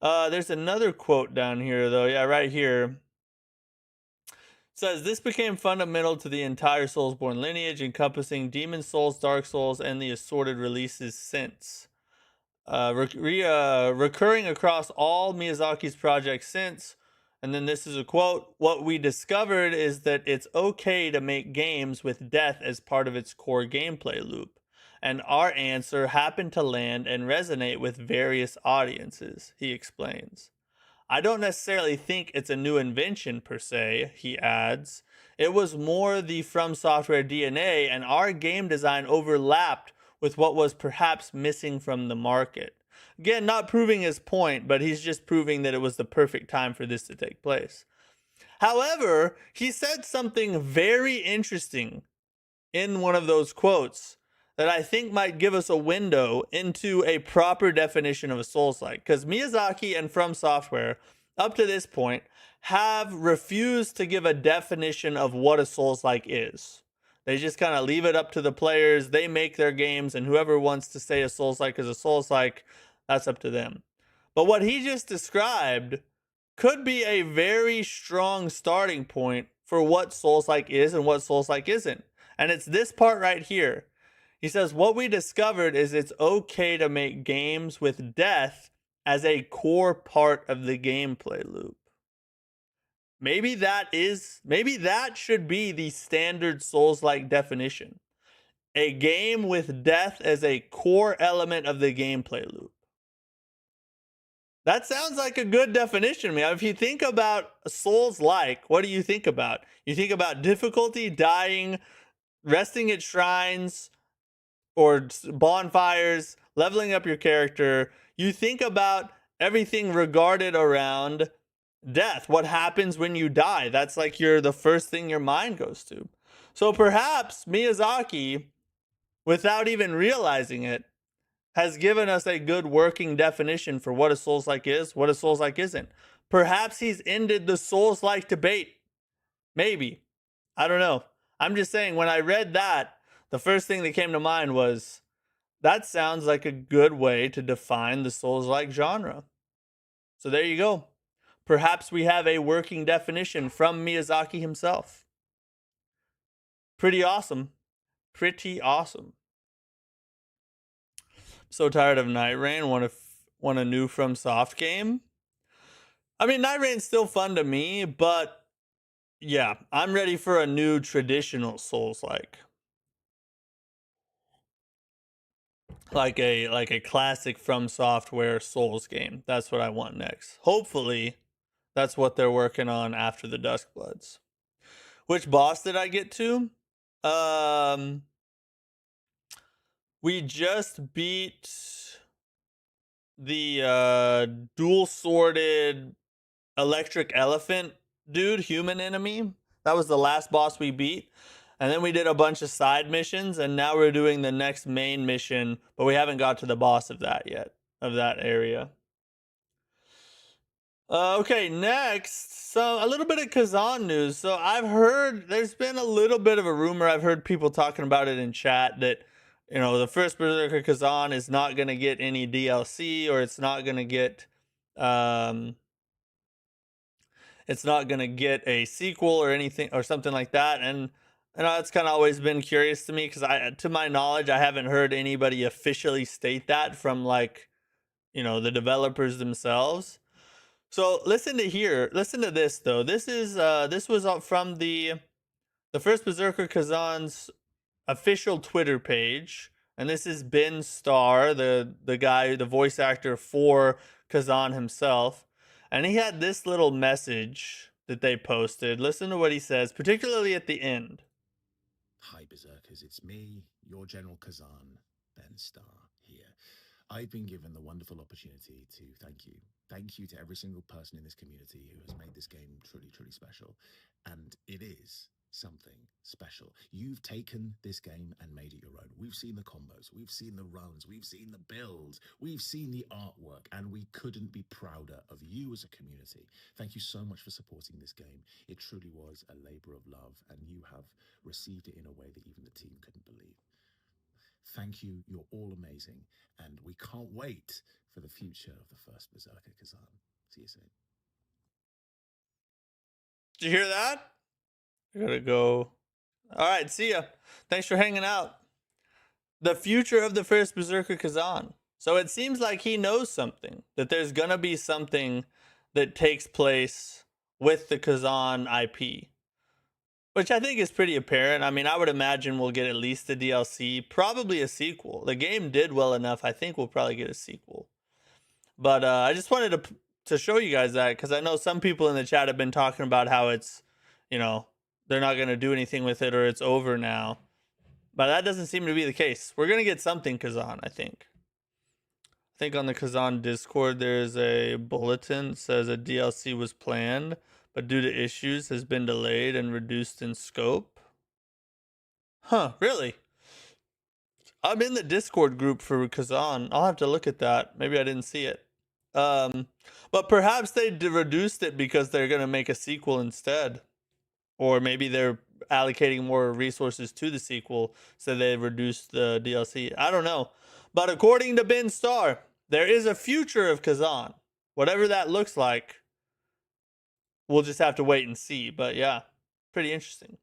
There's another quote down here, though. Yeah, right here. It says, this became fundamental to the entire Soulsborne lineage, encompassing Demon Souls, Dark Souls, and the assorted releases since. Recurring across all Miyazaki's projects since. And then this is a quote. What we discovered is that it's okay to make games with death as part of its core gameplay loop. And our answer happened to land and resonate with various audiences, he explains. I don't necessarily think it's a new invention per se, he adds. It was more the From Software DNA, and our game design overlapped with what was perhaps missing from the market. Again, not proving his point, but he's just proving that it was the perfect time for this to take place. However, he said something very interesting in one of those quotes that I think might give us a window into a proper definition of a Souls-like. Because Miyazaki and From Software, up to this point, have refused to give a definition of what a Souls-like is. They just kind of leave it up to the players. They make their games, and whoever wants to say a Souls-like is a Souls-like, that's up to them. But what he just described could be a very strong starting point for what Souls-like is and what Souls-like isn't. And it's this part right here. He says, what we discovered is it's okay to make games with death as a core part of the gameplay loop. Maybe that should be the standard Souls-like definition. A game with death as a core element of the gameplay loop. That sounds like a good definition, man. If you think about Souls-like, what do you think about? You think about difficulty, dying, resting at shrines, or bonfires, leveling up your character. You think about everything regarded around death. What happens when you die? That's like the first thing your mind goes to. So perhaps Miyazaki, without even realizing it, has given us a good working definition for what a Souls-like is, what a Souls-like isn't. Perhaps he's ended the Souls-like debate. Maybe. I don't know. I'm just saying, when I read that, the first thing that came to mind was, that sounds like a good way to define the Souls-like genre. So there you go. Perhaps we have a working definition from Miyazaki himself. Pretty awesome. Pretty awesome. So tired of Night Rain. Want a new From Soft game? I mean, Night Rain's still fun to me, but yeah, I'm ready for a new traditional Souls-like. Like a classic From Software Souls game. That's what I want next. Hopefully, that's what they're working on after the Duskbloods. Which boss did I get to? We just beat the dual sworded electric elephant dude, human enemy. That was the last boss we beat. And then we did a bunch of side missions, and now we're doing the next main mission, but we haven't got to the boss of that yet, of that area. Okay, next, so a little bit of Kazan news. So I've heard, there's been a little bit of a rumor, I've heard people talking about it in chat, that, you know, the first Berserker Kazan is not going to get any DLC, or it's not going to get it's not gonna get a sequel or anything or something like that. And it's kind of always been curious to me because to my knowledge, I haven't heard anybody officially state that from like, the developers themselves. So listen to this though. This was up from the first Berserker Kazan's official Twitter page, and this is Ben Starr, the guy, the voice actor for Kazan himself, and he had this little message that they posted. Listen to what he says, particularly at the end. Hi Berserkers, it's me, your General Kazan, Ben Starr here. I've been given the wonderful opportunity to thank you. Thank you to every single person in this community who has made this game truly, truly special. And it is something special. You've taken this game and made it your own. We've seen the combos, we've seen the runs, we've seen the builds, we've seen the artwork, and we couldn't be prouder of you as a community. Thank you so much for supporting this game. It truly was a labor of love, and you have received it in a way that even the team couldn't believe. Thank you, you're all amazing, and we can't wait for the future of the first Berserker Kazan. See you soon. Did you hear that? I gotta go. All right, see ya. Thanks for hanging out. The future of the first Berserker Kazan. So it seems like he knows something, that there's gonna be something that takes place with the Kazan IP, which I think is pretty apparent. I mean, I would imagine we'll get at least a DLC, probably a sequel. The game did well enough. I think we'll probably get a sequel. But I just wanted to show you guys that because I know some people in the chat have been talking about how it's, they're not going to do anything with it or it's over now. But that doesn't seem to be the case. We're going to get something Kazan, I think. I think on the Kazan Discord there's a bulletin that says a DLC was planned, but due to issues has been delayed and reduced in scope. Huh, really? I'm in the Discord group for Kazan. I'll have to look at that. Maybe I didn't see it. But perhaps they reduced it because they're going to make a sequel instead. Or maybe they're allocating more resources to the sequel, so they reduced the DLC. I don't know. But according to Ben Starr, there is a future of Kazan. Whatever that looks like, we'll just have to wait and see. But yeah, pretty interesting.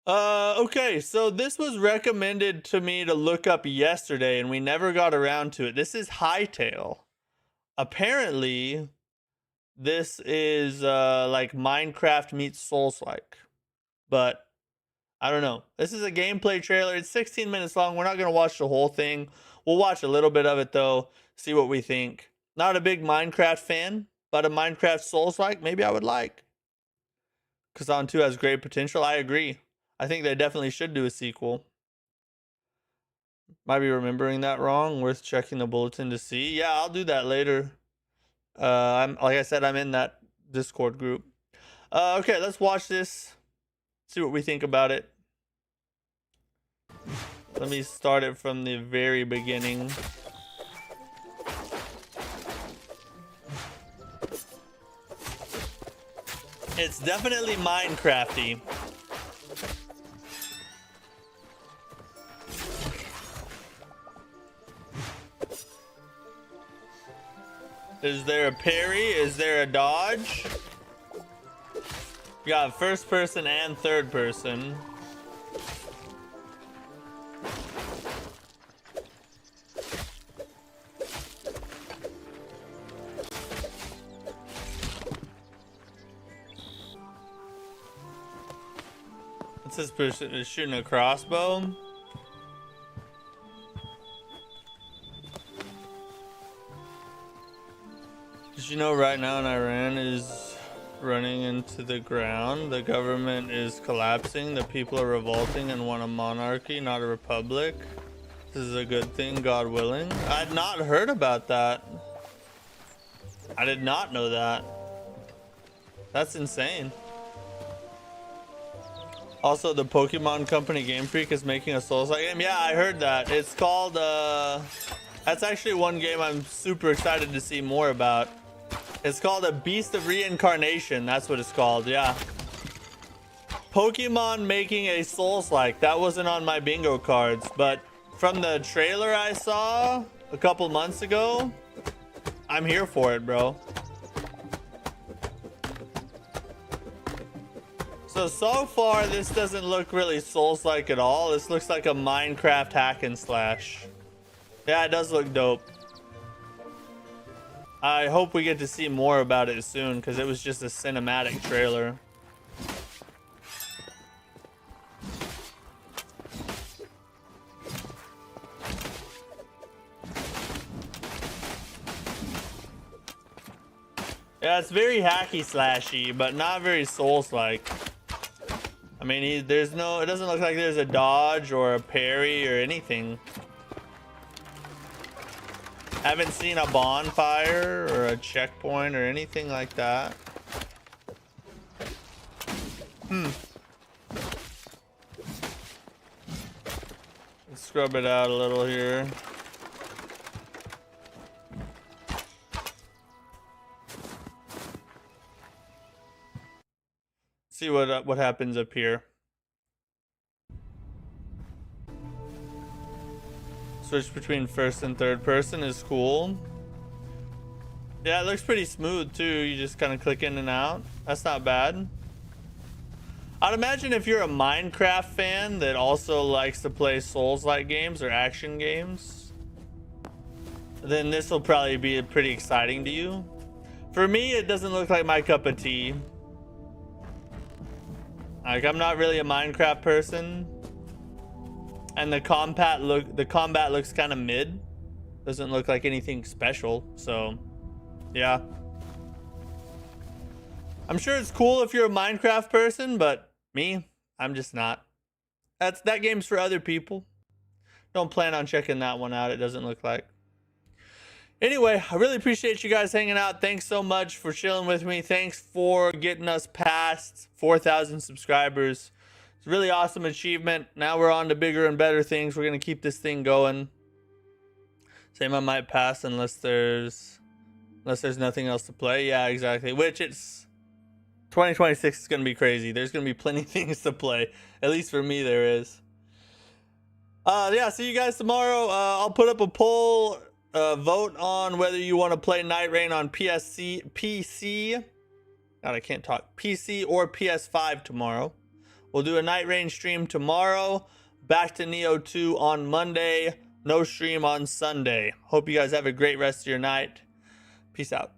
Okay, so this was recommended to me to look up yesterday, and we never got around to it. This is Hytale. Apparently, this is like Minecraft meets Souls-like, but I don't know. This is a gameplay trailer. It's 16 minutes long. We're not gonna watch the whole thing. We'll watch a little bit of it though, see what we think. Not a big Minecraft fan, but a Minecraft Souls-like maybe I would like. Kazan 2 has great potential. I agree. I think they definitely should do a sequel. Might be remembering that wrong. Worth checking the bulletin to see. Yeah, I'll do that later. Like I said, I'm in that Discord group. Okay, let's watch this. See what we think about it. Let me start it from the very beginning. It's definitely Minecrafty. Is there a parry? Is there a dodge? You got first person and third person. What's this person is shooting a crossbow? Did you know right now in Iran is running into the ground? The government is collapsing. The people are revolting and want a monarchy, not a republic. This is a good thing, God willing. I'd not heard about that. I did not know that. That's insane. Also, the Pokemon company Game Freak is making a Souls-like game. Yeah, I heard that. It's called, that's actually one game I'm super excited to see more about. It's called A Beast of Reincarnation. That's what it's called, yeah. Pokemon making a Souls-like. That wasn't on my bingo cards, but from the trailer I saw a couple months ago, I'm here for it, bro. So far, this doesn't look really Souls-like at all. This looks like a Minecraft hack and slash. Yeah, it does look dope. I hope we get to see more about it soon, because it was just a cinematic trailer. Yeah, it's very hacky slashy, but not very Souls-like. I mean, it doesn't look like there's a dodge or a parry or anything. Haven't seen a bonfire or a checkpoint or anything like that. Let's scrub it out a little here. See what happens up here. Switch between first and third person is cool. Yeah, it looks pretty smooth too. You just kind of click in and out. That's not bad. I'd imagine if you're a Minecraft fan that also likes to play Souls-like games or action games, then this will probably be pretty exciting to you. For me, it doesn't look like my cup of tea. Like, I'm not really a Minecraft person, and the combat looks kind of mid. Doesn't look like anything special, so yeah. I'm sure it's cool if you're a Minecraft person, but me, I'm just not. That game's for other people. Don't plan on checking that one out, it doesn't look like. Anyway, I really appreciate you guys hanging out. Thanks so much for chilling with me. Thanks for getting us past 4,000 subscribers. It's a really awesome achievement. Now we're on to bigger and better things. We're going to keep this thing going. Same, I might pass unless there's nothing else to play. Yeah, exactly. Which it's 2026 is going to be crazy. There's going to be plenty of things to play. At least for me there is. Yeah, see you guys tomorrow. I'll put up a poll. Vote on whether you want to play Night Rain on PC. God, I can't talk. PC or PS5 tomorrow. We'll do a Night Rain stream tomorrow. Back to Nioh 2 on Monday. No stream on Sunday. Hope you guys have a great rest of your night. Peace out.